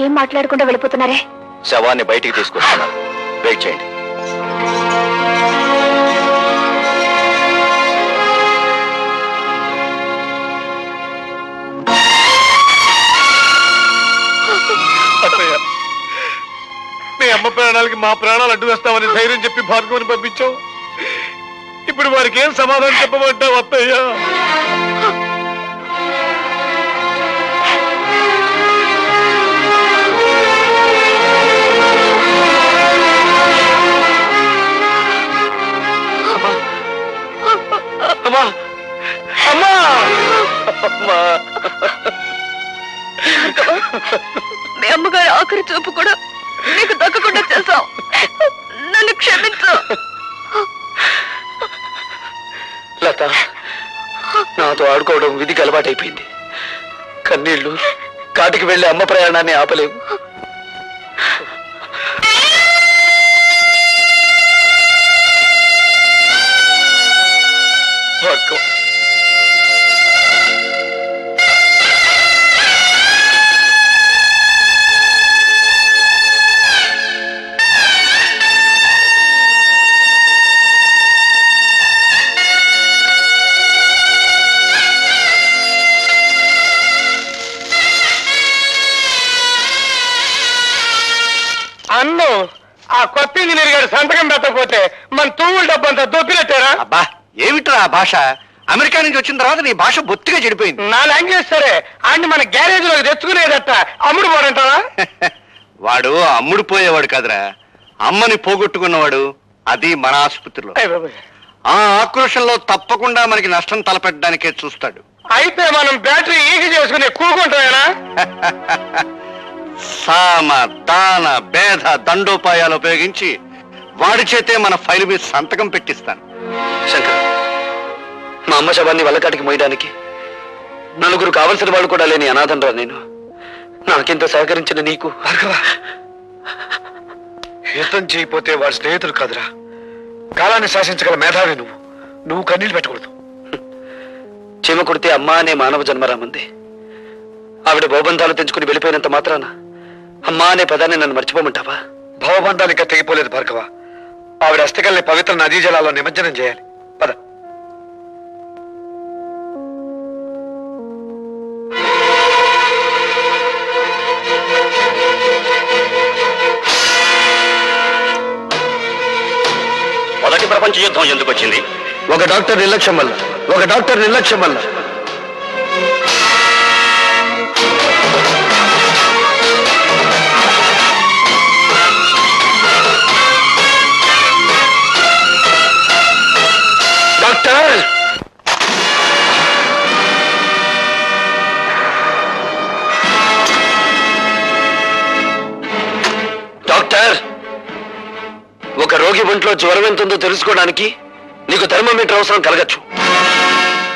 ఏం మాట్లాడకుండా వెళ్ళిపోతున్నారే? శవాన్ని బయటికి తీసుకొస్తున్నా, వెయిట్ చేయండి. మీ అమ్మ ప్రాణాలకి మా ప్రాణాలు అడ్డు వేస్తామని ధైర్యం చెప్పి భార్గవని పంపించావు. ఇప్పుడు వారికి ఏం సమాధానం చెప్పమంటావు అత్తయ్య? అమ్మా అమ్మా అమ్మా, మీ అమ్మగారి ఆఖరి చూపు కూడా నీకు దక్కకుండా చేశావు. నన్ను క్షమించు. లత, నాతో ఆడుకోవడం విధికి అలవాటైపోయింది. కన్నీళ్లు కాటికి వెళ్లే అమ్మ ప్రయాణాన్ని ఆపలేవు. కొత్త ఇంజనీర్ గారు సంతకం పెట్టకపోతే మన తూముల డబ్బంతా దొప్పినట్టారా? అబ్బా ఏమిట్రా ఆ భాష? అమెరికా నుంచి వచ్చిన తర్వాత నీ భాష బొత్తిగా చెడిపోయింది. నా లాంగ్వేజ్ సరే అన్ని మన గ్యారేజ్ లోకి తెచ్చుకునేదట అమ్ముడు పోరంటావా? వాడు అమ్ముడు పోయేవాడు కాదురా, అమ్మని పోగొట్టుకున్నవాడు. అది మన ఆసుపత్రిలో. ఆ ఆక్రోషంలో తప్పకుండా మనకి నష్టం తలపెట్టడానికే చూస్తాడు. అయితే మనం బ్యాటరీ ఈగ చేసుకుని కూకుంటామేనా? సామ దాన భేద దండోపాయాలు ఉపయోగించి వాడి చేతే మన ఫైల్ మీద సంతకం పెట్టిస్తాను. శంకర్, మా అమ్మ శవాన్ని వల్లకాటికి మోయడానికి నలుగురు కావలసిన వాళ్ళు కూడా లేని అనాథనరా నేను. నాకింత సహకరించిన నీకు. యుద్ధం చేయకపోతే వాడి స్నేహితులు కాదురా, కాలాన్ని శాసించగల మేధావి నువ్వు. నువ్వు కన్నీళ్ళు పెట్టకూడదు. చీమ కొడితే అమ్మా అనే మానవ జన్మరామంది. ఆవిడ భవబంధాలు తెంచుకుని వెళ్ళిపోయినంత మాత్రాన అమ్మా అనే పదాన్ని నన్ను మర్చిపోమంటావా? భవబంధాలు ఇంకా తెగిపోలేదు భార్గవ. ఆవిడ అస్థికల్ని పవిత్ర నదీ జలాల్లో నిమజ్జనం చేయాలి. పద. మొదటి ప్రపంచ యుద్ధం ఎందుకు వచ్చింది? ఒక డాక్టర్ నిర్లక్ష్యం వల్ల. డాక్టర్! డాక్టర్! ఒక రోగి ఒంట్లో జ్వరం ఎంతుందో తెలుసుకోవడానికి నీకు థర్మోమీటర్ అవసరం కలగచ్చు.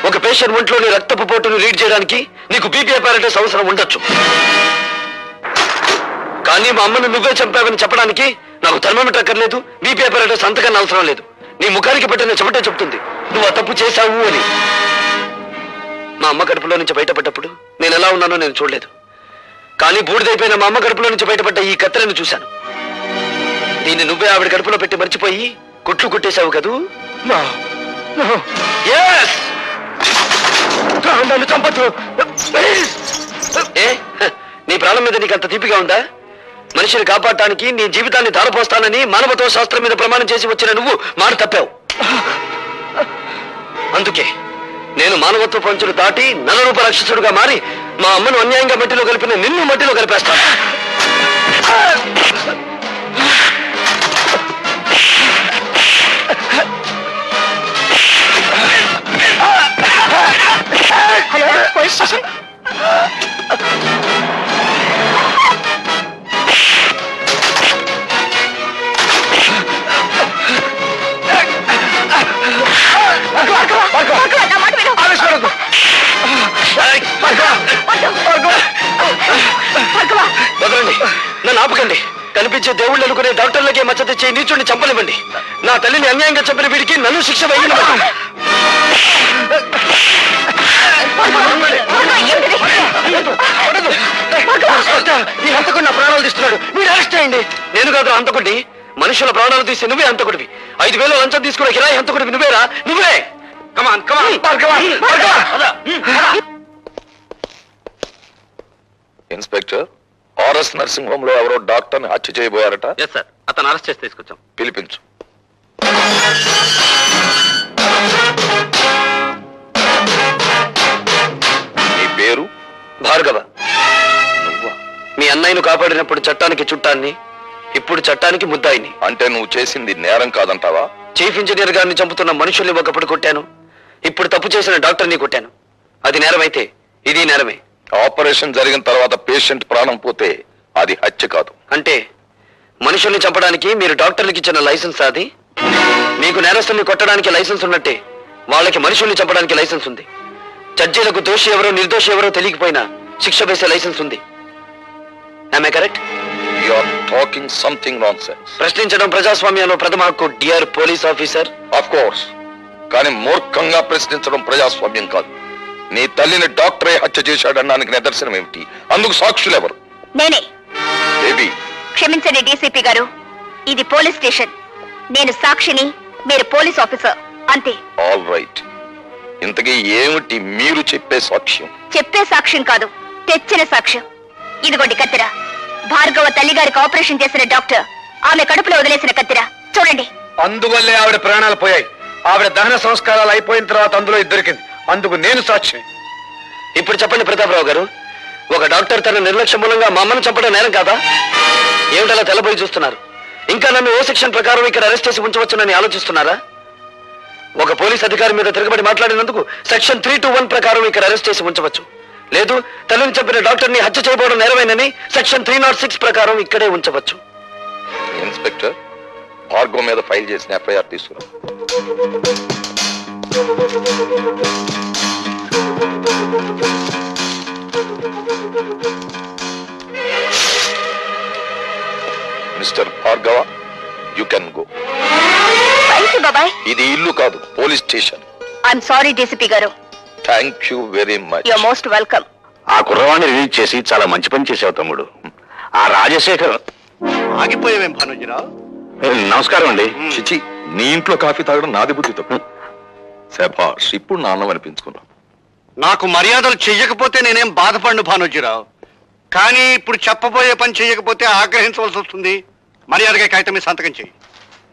ఒక పేషెంట్ ఒంట్లోని రక్తపు పోటును రీడ్ చేయడానికి నీకు బీపీ అపారటస్ అవసరం ఉండొచ్చు. కానీ మా అమ్మను నువ్వే చంపావని చెప్పడానికి నాకు థర్మోమీటర్ అక్కర్లేదు, బీపీ అపారటస్ అంతకన్నా అవసరం లేదు. నీ ముఖానికి పెట్టిన చెమటే చెప్తుంది నువ్వు ఆ తప్పు చేశావు అని. మా అమ్మ కడుపులో నుంచి బయటపడ్డప్పుడు నేను ఎలా ఉన్నానో నేను చూడలేదు. కానీ బూడిదైపోయిన మా అమ్మ కడుపులో నుంచి బయటపడ్డ ఈ కత్తెరను చూశాను. దీన్ని నువ్వే ఆవిడ కడుపులో పెట్టి మర్చిపోయి కుట్లు కుట్టేశావు కదూ? నన్ను చంపొద్దు. ఏ, నీ ప్రాణం మీద నీకు అంత తీపిగా ఉందా? మనిషిని కాపాడటానికి నీ జీవితాన్ని ధారపోస్తానని మానవత్వ శాస్త్రం మీద ప్రమాణం చేసి వచ్చిన నువ్వు మాట తప్పావు. అందుకే నేను మానవత్వ పంచులు దాటి నలరూప రాక్షసుడుగా మారి మా అమ్మను అన్యాయంగా మట్టిలో కలిపిన నిన్ను మట్టిలో కలిపేస్తాను. వదలండి, నన్ను ఆపకండి. కనిపించే దేవుళ్ళు అనుకునే డాక్టర్లకే మచ్చ తెచ్చే నీచుడిని చంపనివ్వండి. నా తల్లిని అన్యాయంగా చంపిన వీడికి నన్ను శిక్ష వేయనివ్వండి. ఈ హంతకుడు నా ప్రాణాలు తీస్తున్నాడు, మీరు అరెస్ట్ చేయండి. నేను కాదు హంతకుడిని, మనుషుల ప్రాణాలు తీసి నువ్వే హంతకుడివి. 5,000 లంచం తీసుకున్న కిరాయి హంతకుడివి నువ్వేరా? నువ్వే. కమాన్ కమాన్. ఇన్స్పెక్టర్, ఆర్ఎస్ నర్సింగ్ హోమ్ లో ఎవరో డాక్టర్ ని హత్య చేయబోయారట. ఎస్ సార్, అతను అరెస్ట్ చేసి తీసుకొచ్చాం. పిలిపించు. నీ పేరు? భార్గవ. మీ అన్నయ్యను కాపాడినప్పుడు చట్టానికి చుట్టాన్ని, ఇప్పుడు చట్టానికి ముద్దాయిని. అంటే నువ్వు చేసింది నేరం కాదంటావా? చీఫ్ ఇంజనీర్ గారిని చంపుతున్న మనుషుల్ని ఒకప్పుడు కొట్టాను, ఇప్పుడు తప్పు చేసిన డాక్టర్ని కొట్టాను. అది నేరమైతే ఇది నేరమే. ఆపరేషన్ జరిగిన తర్వాత పేషెంట్ ప్రాణం పోతే అది హత్య కాదు. అంటే మనుషుల్ని చంపడానికి మీరు డాక్టర్లకు ఇచ్చిన లైసెన్స్ అది? మీకు నేరస్తుల్ని కొట్టడానికి లైసెన్స్ ఉన్నట్టే వాళ్ళకి మనుషుల్ని చంపడానికి లైసెన్స్ ఉంది. జడ్జీలకు దోషి ఎవరో నిర్దోషి ఎవరో తెలియకపోయినా శిక్ష వేసే లైసెన్స్ ఉంది. Am I correct? You are talking something nonsense. ప్రశ్నించడం ప్రజాస్వామ్యంలో ప్రథమ హక్కు, dear police officer. Of course, కానీ మూర్ఖంగా ప్రశ్నించడం ప్రజాస్వామ్యం కాదు. నీ తల్లిని డాక్టరే హత్య చేశాడనడానికి నిదర్శనం ఏమిటి? అందుకు సాక్షులు ఎవరు? నేనే. బేబీ, క్షమించండి డీసీపీ గారు, ఇది పోలీస్ స్టేషన్. నేను సాక్షిని, మీరు పోలీస్ ఆఫీసర్, అంతే. All right. ఇంతకీ ఏమిటి మీరు చెప్పే సాక్ష్యం? చెప్పే సాక్ష్యం కాదు, తెచ్చిన సాక్ష్యం. ఇదిగోండి కత్తెర. భార్గవ తల్లిగారికి ఆపరేషన్ చేసిన డాక్టర్ ఆమె కడుపులో వదిలేసిన కత్తిరా చూడండి. అందువల్లే ఆవిడ ప్రాణాలు పోయాయి. ఆవిడ దహన సంస్కారాలు అయిపోయిన తర్వాత అందులో ఇది దొరికింది. అందుకు నేను సాక్షి. ఇప్పుడు చెప్పండి ప్రతాపరావు గారు, ఒక డాక్టర్ తన నిర్లక్ష్యం మూలంగా మా అమ్మను చంపడం నేరం కాదా? ఏమిటలా తెల్లబోయి చూస్తున్నారు? ఇంకా నన్ను ఓ సెక్షన్ ప్రకారం ఇక్కడ అరెస్ట్ చేసి ఉంచవచ్చునని ఆలోచిస్తున్నారా? ఒక పోలీస్ అధికారి మీద తిరగబడి మాట్లాడినందుకు సెక్షన్ 321 ప్రకారం ఇక్కడ అరెస్ట్ చేసి ఉంచవచ్చు. లేదు, తల్లిని చంపిన డాక్టర్ని హత్య చేయబోవడం నేరమేనని సెక్షన్ 306 ప్రకారం ఇక్కడే ఉంచవచ్చు. ఇన్స్పెక్టర్, భార్గవ్ మీద ఫైల్ చేసిన ఎఫ్ఐఆర్ తీసుకురా. Mister Bhargava, you can go. బాబాయ్, ఇది ఇల్లు కాదు, police station. I'm sorry DCP గారు. Thank you very much. Your most welcome. ఆ కుర్రవాణ్ణి రిలీజ్ చేసి చాలా మంచి పని చేసావు తమ్ముడు. ఆ రాజశేఖర్ ఆగిపోయావేం భానుజీరావు? నమస్కారం అండి. చిచి, నీ ఇంట్లో కాఫీ తాగడం నాది బుద్ధి తప్పు. శభాష్, ఇప్పుడు నాన్నం అనిపించుకున్నాం. నాకు మర్యాదలు చెయ్యకపోతే నేనేం బాధపడను భానుజీరావు. కానీ ఇప్పుడు చెప్పబోయే పని చెయ్యకపోతే ఆగ్రహించవలసి వస్తుంది. మర్యాదగా కాగితం మీద సంతకం చెయ్యి.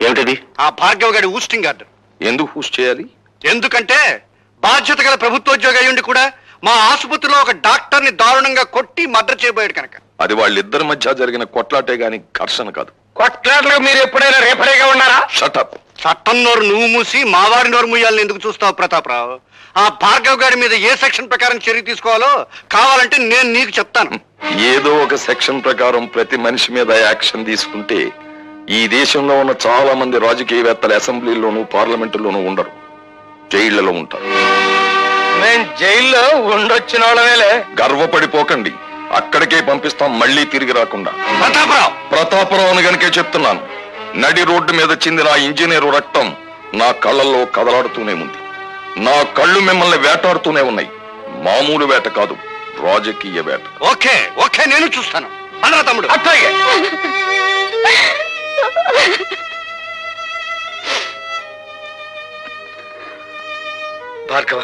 ఏమిటది? ఆ భార్గవ్ గారి ఊస్టింగ్ ఆర్డర్. ఎందుకు హూస్ చేయాలి? ఎందుకంటే బాధ్యత గల ప్రభుత్వోద్యోగి అయ్యుండి కూడా మా ఆసుపత్రిలో ఒక డాక్టర్ ని దారుణంగా కొట్టి మర్డర్ చేయబోయాడు కనుక. అది వాళ్ళిద్దరి మధ్య జరిగిన కొట్లాటే గాని ఘర్షణ కాదు. కొట్లాటలకు మీరు ఎప్పుడైనా రేపరేగా ఉన్నారా? షటప్. చట్టం నోరు నువ్వు మూసి మా వారి నోరు మూయాలని ఎందుకు చూస్తావు ప్రతాపరావు? ఆ భార్గవ్ గారి మీద ఏ సెక్షన్ ప్రకారం చర్య తీసుకోవాలో కావాలంటే నేను నీకు చెప్తాను. ఏదో ఒక సెక్షన్ ప్రకారం ప్రతి మనిషి మీద యాక్షన్ తీసుకుంటే ఈ దేశంలో ఉన్న చాలా మంది రాజకీయవేత్తలు అసెంబ్లీలోనూ పార్లమెంటులోనూ ఉండరు, జైళ్లలో ఉంటారు. నేను జైల్లో ఉండొచ్చిన వాళ్ళవేలే. గర్వపడిపోకండి, అక్కడికే పంపిస్తాం, మళ్ళీ తిరిగి రాకుండా. ప్రతాపరావు గనుకే చెప్తున్నాను. నడి రోడ్డు మీద చిందిన ఆ ఇంజనీరు రక్తం నా కళ్ళల్లో కదలాడుతూనే ఉంది. నా కళ్ళు మిమ్మల్ని వేటాడుతూనే ఉన్నాయి. మామూలు వేట కాదు, రాజకీయ వేట. ఓకే ఓకే, నేను చూస్తాను. అనరా తమ్ముడు. అట్లాగే. భార్గవ,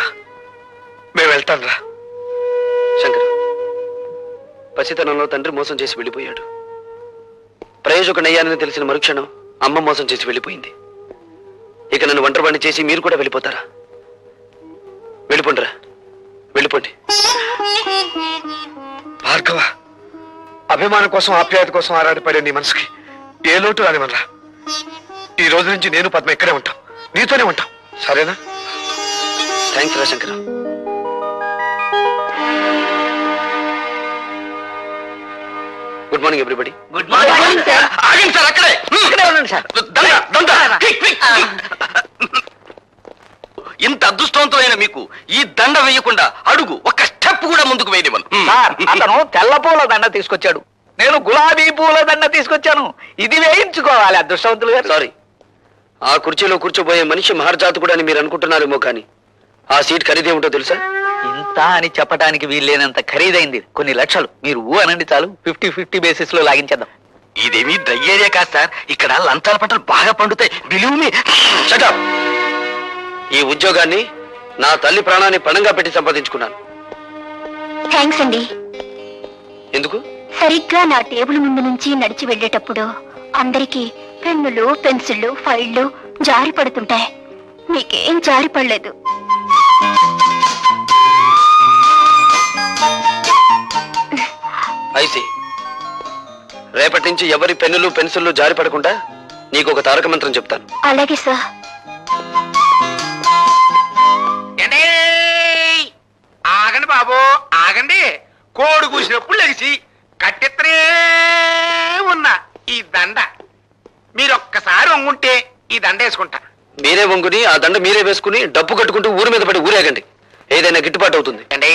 మేము వెళ్తాం రా. శంకర్, పసితనంలో తండ్రి మోసం చేసి వెళ్ళిపోయాడు. ప్రయోజకుడయ్యానని తెలిసిన మరుక్షణం అమ్మ మోసం చేసి వెళ్ళిపోయింది. ఇక నన్ను ఒంటరివాణ్ణి చేసి మీరు కూడా వెళ్ళిపోతారా? వెళ్ళిపోండిరా, వెళ్ళిపోండి. భార్గవ, అభిమానం కోసం ఆప్యాయత కోసం ఆరాటపడే నీ మనసుకి ఏ లోటు రానివల్లా. ఈ రోజు నుంచి నేను పద్మ ఇక్కడే ఉంటాం, నీతోనే ఉంటాం, సరేనా? థ్యాంక్స్ రా Shankar. Good morning everybody. Good morning sir. ఆగండి సార్, అక్కడే ఉండండి సార్. ఇంత అదృష్టవంతమైన మీకు ఈ దండ వేయకుండా అడుగు ఒక్క స్టెప్ కూడా ముందుకు వేయనివ్వను. సార్, అతను తెల్ల పూల దండ తీసుకొచ్చాడు, నేను గులాబీ పూల దండ తీసుకొచ్చాను. ఇది వేయించుకోవాలి అదృష్టవంతులు గారు. సారీ, ఆ కుర్చీలో కూర్చోబోయే మనిషి మహర్జాతకుడు అని మీరు అనుకుంటున్నారేమో, కానీ ఆ సీట్ ఖరీదేమిటో తెలుసా? ఇంత అని చెప్పడానికి వీల్లేనంత ఖరీదైంది. కొన్ని లక్షలు. మీరు ఊ అనండి చాలు, 50-50 బేసిస్ లో లాగించేద్దాం. ఇదేమీ డ్రై ఏరియా కాదు సార్, ఇక్కడ లంచాల పంటలు బాగా పండుతాయి. Believe me. Shut up. ఈ ఉద్యోగాన్ని నా తల్లి ప్రాణాన్ని పణంగా పెట్టి సంపాదించుకున్నాను. థ్యాంక్స్ అండి. ఎందుకు? సరిగ్గా నా టేబుల్ ముందు నుంచి నడిచి వెళ్ళేటప్పుడు అందరికీ పెన్నులు, పెన్సిళ్ళు, ఫైళ్లు జారి పడుతుంటాయి. మీకేం జారి పడలేదు. ఐసి, రేపటి నుంచి ఎవరి పెన్నులు పెన్సిళ్ళు జారి పడకుండా నీకు ఒక తారక మంత్రం చెప్తాను. అలాగే సార్. ఆగండి బాబు, ఆగండి. కోడి కూసినప్పుడు లెగిసి కట్టెత్తనే ఉన్నా ఈ దండ మీరు ఒక్కసారి వంగుంటే ఈ దండ వేసుకుంటా. మీరే వంగుని ఆ దండ మీరే వేసుకుని డబ్బు కట్టుకుంటూ ఊరి మీద పడి ఊరేగండి, ఏదైనా గిట్టుబాటు అవుతుంది. అండి,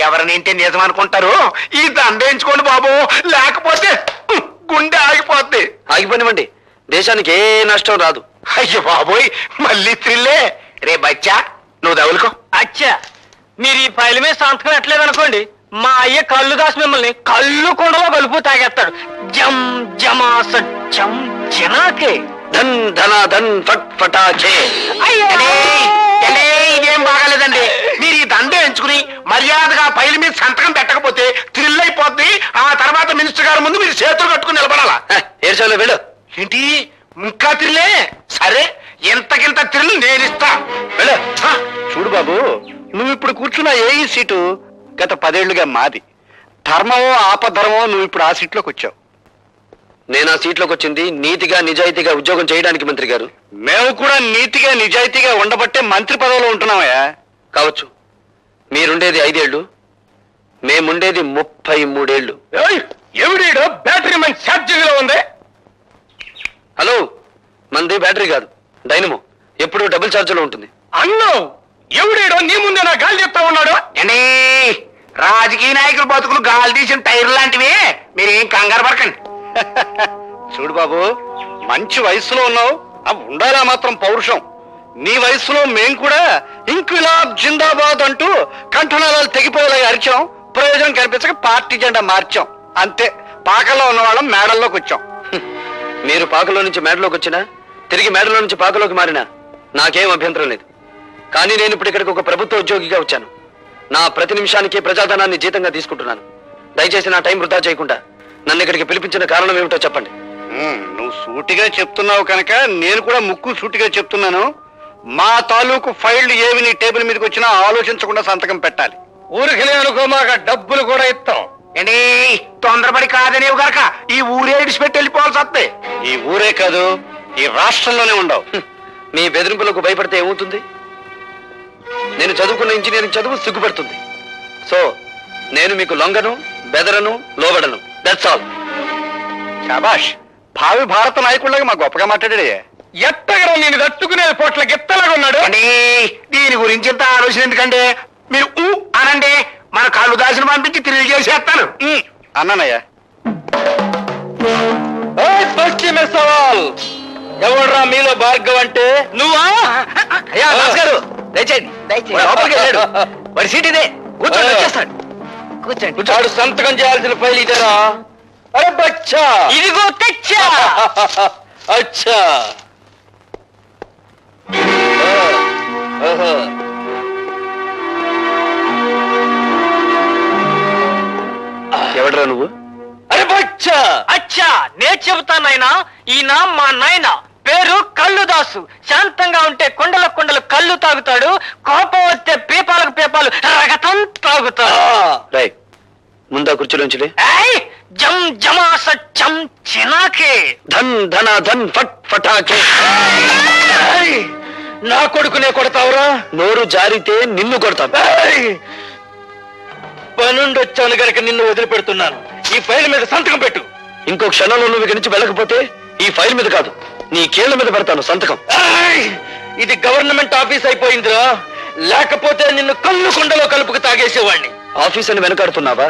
ఎవరినింటే నిజం అనుకుంటారు. ఈ దండ వేయించుకోండి బాబు, లేకపోతే గుండె ఆగిపోద్ది. ఆగిపోనివ్వండి, దేశానికి ఏ నష్టం రాదు. అయ్యో బాబోయ్, మళ్ళీ త్రిల్లే. రే బచ్చా, నువ్వు దవులుకో. అచ్చా, మీరు ఈ ఫైల్ మీద సంతకం ఎట్లేదు అనుకోండి, మా అయ్య కళ్ళు దాసి మిమ్మల్ని కళ్ళు కొండలో కలుపు తాగేస్తాడు. జం జమా సత్యం జనాకే ధన్ ధన ధన్ ఫట్ ఫటాచే. ఇదేం బాగాలేదండి. మీరు ఈ దండ ఎంచుకుని మర్యాదగా ఫైల్ మీద సంతకం పెట్టకపోతే థ్రిల్ అయిపోద్ది. ఆ తర్వాత మినిస్టర్ గారి ముందు మీరు చేతులు కట్టుకుని నిలబడాలా. ఏడ్చాలో వెళ్ళు. ఏంటి ఇంకా తిరిలే? సరే ఎంతకింత తిరిగి నేనిస్తా. వెళ్ళు. చూడు బాబు, నువ్వు ఇప్పుడు కూర్చున్న ఏ సీటు గత 10 ఏళ్లుగా మాది. ధర్మమో ఆపధర్మమో నువ్వు ఇప్పుడు ఆ సీట్లోకి వచ్చావు. నేను ఆ సీట్లోకి వచ్చింది నీతిగా నిజాయితీగా ఉద్యోగం చేయడానికి మంత్రి గారు. మేము కూడా నీతిగా నిజాయితీగా ఉండబట్టే మంత్రి పదవిలో ఉంటున్నామయ్యా. కావచ్చు, మీరుండేది 5 ఏళ్ళు, మేముండేది 33 ఏళ్ళు. ఎవడీడో బ్యాటరీ మంచి ఛార్జింగ్ ఉంది. హలో, మంది బ్యాటరీ కాదు, డైనమో. ఎప్పుడు డబుల్ ఛార్జ్ లో ఉంటుంది. అన్నో ఎవడీడో నీ ముందే నా గాలి చెప్తా ఉన్నాడు. ఏండి రాజకీయ నాయకుల బతుకులు గాలి తీసిన టైర్ లాంటివి, మీరేం కంగారు పడకండి. చూడు బాబు, మంచి వయసులో ఉన్నావు, ఉండాలా మాత్రం పౌరుషం. నీ వయసులో మేం కూడా ఇంక్విలాబ్ జిందాబాద్ అంటూ కంఠనాళాలు తెగిపోయేలా అరిచాం. ప్రయోజనం కనిపించక పార్టీ జెండా మార్చాం. అంతే, పాకల్లో ఉన్న వాళ్ళం మేడల్లోకి వచ్చాం. మీరు పాకలో నుంచి మేడలోకి వచ్చినా, తిరిగి మేడలో నుంచి పాకలోకి మారినా నాకేం అభ్యంతరం లేదు. కానీ నేను ఇప్పుడు ఇక్కడికి ఒక ప్రభుత్వ ఉద్యోగిగా వచ్చాను. నా ప్రతి నిమిషానికి ప్రజాధనాన్ని జీతంగా తీసుకుంటున్నాను. దయచేసి నా టైం వృధా చేయకుండా నన్ను ఇక్కడికి పిలిపించిన కారణం ఏమిటో చెప్పండి. నువ్వు సూటిగా చెప్తున్నావు కనుక నేను కూడా ముక్కు సూటిగా చెప్తున్నాను. మా తాలూకు ఫైళ్లు ఏవి నీ టేబుల్ మీదకి వచ్చినా ఆలోచించకుండా సంతకం పెట్టాలి. ఊరికి అనుకో, మాకు డబ్బులు కూడా ఇస్తాం. ఏంటి తొందరపడి కాదనేవు గనక ఈ ఊరే ఇడిచిపెట్టి వెళ్ళిపోవాల్సి వస్తే. ఈ ఊరే కాదు, ఈ రాష్ట్రంలోనే ఉండవు. మీ బెదిరింపులకు భయపడితే ఏమవుతుంది? నేను చదువుకున్న ఇంజనీరింగ్ చదువు సిగ్గుపడుతుంది. సో నేను మీకు లొంగను, బెదరను, లోబడను. That's all. శాబాష్, భావి భారత నాయకుడిలాగా మా గొప్పగా మాట్లాడాడే. ఎట్టగడం నేను తట్టుకునే పోట్ల గిత్తలాగా ఉన్నాడు. ఏండి దీని గురించి ఇంత ఆలోచన ఎందుకంటే, మీరు అనండి, మన కళ్ళు దాసిన పంపించి తిరిగి చేసేస్తాను. అన్నానయ్యా. ఎవడ్రా మీలో భార్గవ్ అంటే? నువ్వా? అయ్యా గారు, దయచేయండి. లోపలికి వెళ్ళాడు. వాడి సీట్ ఇదే, కూర్చోండి, వచ్చేస్తాడు. కూర్చోండి. వాడు సంతకం చేయాల్సిన ఫైల్ ఇదేరా? అరే బచ్చా, ఇదిగో తెచ్చా. అచ్చా. ఎవడరా నువ్వు? అరే బచ్చా. అచ్చా, నే చెబుతానైనా. ఈయన మా నాయన, పేరు కళ్ళుదాసు. శాంతంగా ఉంటే కొండల కొండలు కళ్ళు తాగుతాడు, కోపం వస్తే పీపాలకు పీపాలు రగతం తాగుతాడు. రై, ముందా కుర్చీలోంచి ఏయ్, జం జమాస చం చినాకే. ధన్ ధన ధన్ ఫట్ ఫటాకే. నా కొడుకునే కొడతావురా? నోరు జారితే నిన్ను కొడతాను. పనుండి వచ్చాను గనక నిన్ను వదిలిపెడుతున్నాను. ఈ ఫైల్ మీద సంతకం పెట్టు. ఇంకో క్షణంలో నువ్వు ఇక్కడి నుంచి వెళ్ళకపోతే ఈ ఫైల్ మీద కాదు, నీ కీళ్ల మీద పెడతాను సంతకం. ఇది గవర్నమెంట్ ఆఫీస్ అయిపోయిందిరా, లేకపోతే నిన్ను కళ్ళు కుండలో కలుపుకు తాగేసేవాడిని. ఆఫీస్ అని వెనకాడుతున్నావా?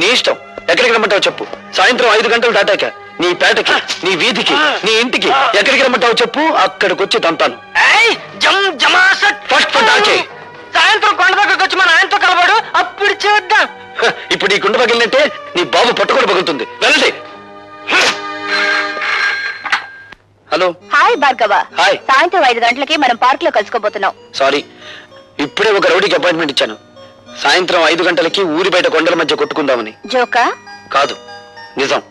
నీ ఇష్టం, ఎక్కడికి రమ్మంటావు చెప్పు. సాయంత్రం 5 గంటలు దాటాక నీ పేటకి, నీ వీధికి, నీ ఇంటికి ఎక్కడికి రమ్మంటావు చెప్పు, అక్కడికి వచ్చి తంతాను. ఏయ్, జం జమాస ఫట్ ఫటాకే. సాయంత్రం కొండ దగ్గరకు వచ్చి మా నాయనతో కలవాడు, అప్పుడు చూద్దాం. ఇప్పుడు ఈ గుండె పగిలినట్టే నీ బాబు పట్టుకొని పగులుతుంది. వెళ్ళండి. హలో. హాయ్ భార్గవ. హాయ్. సాయంత్రం 5 గంటలకి మనం పార్క్ లో కలుసుకోబోతున్నాం. సారీ, ఇప్పుడే ఒక రౌడీకి అపాయింట్మెంట్ ఇచ్చాను. సాయంత్రం 5 గంటలకి ఊరి బయట కొండల మధ్య కొట్టుకుందామని. జోకా? కాదు, నిజం.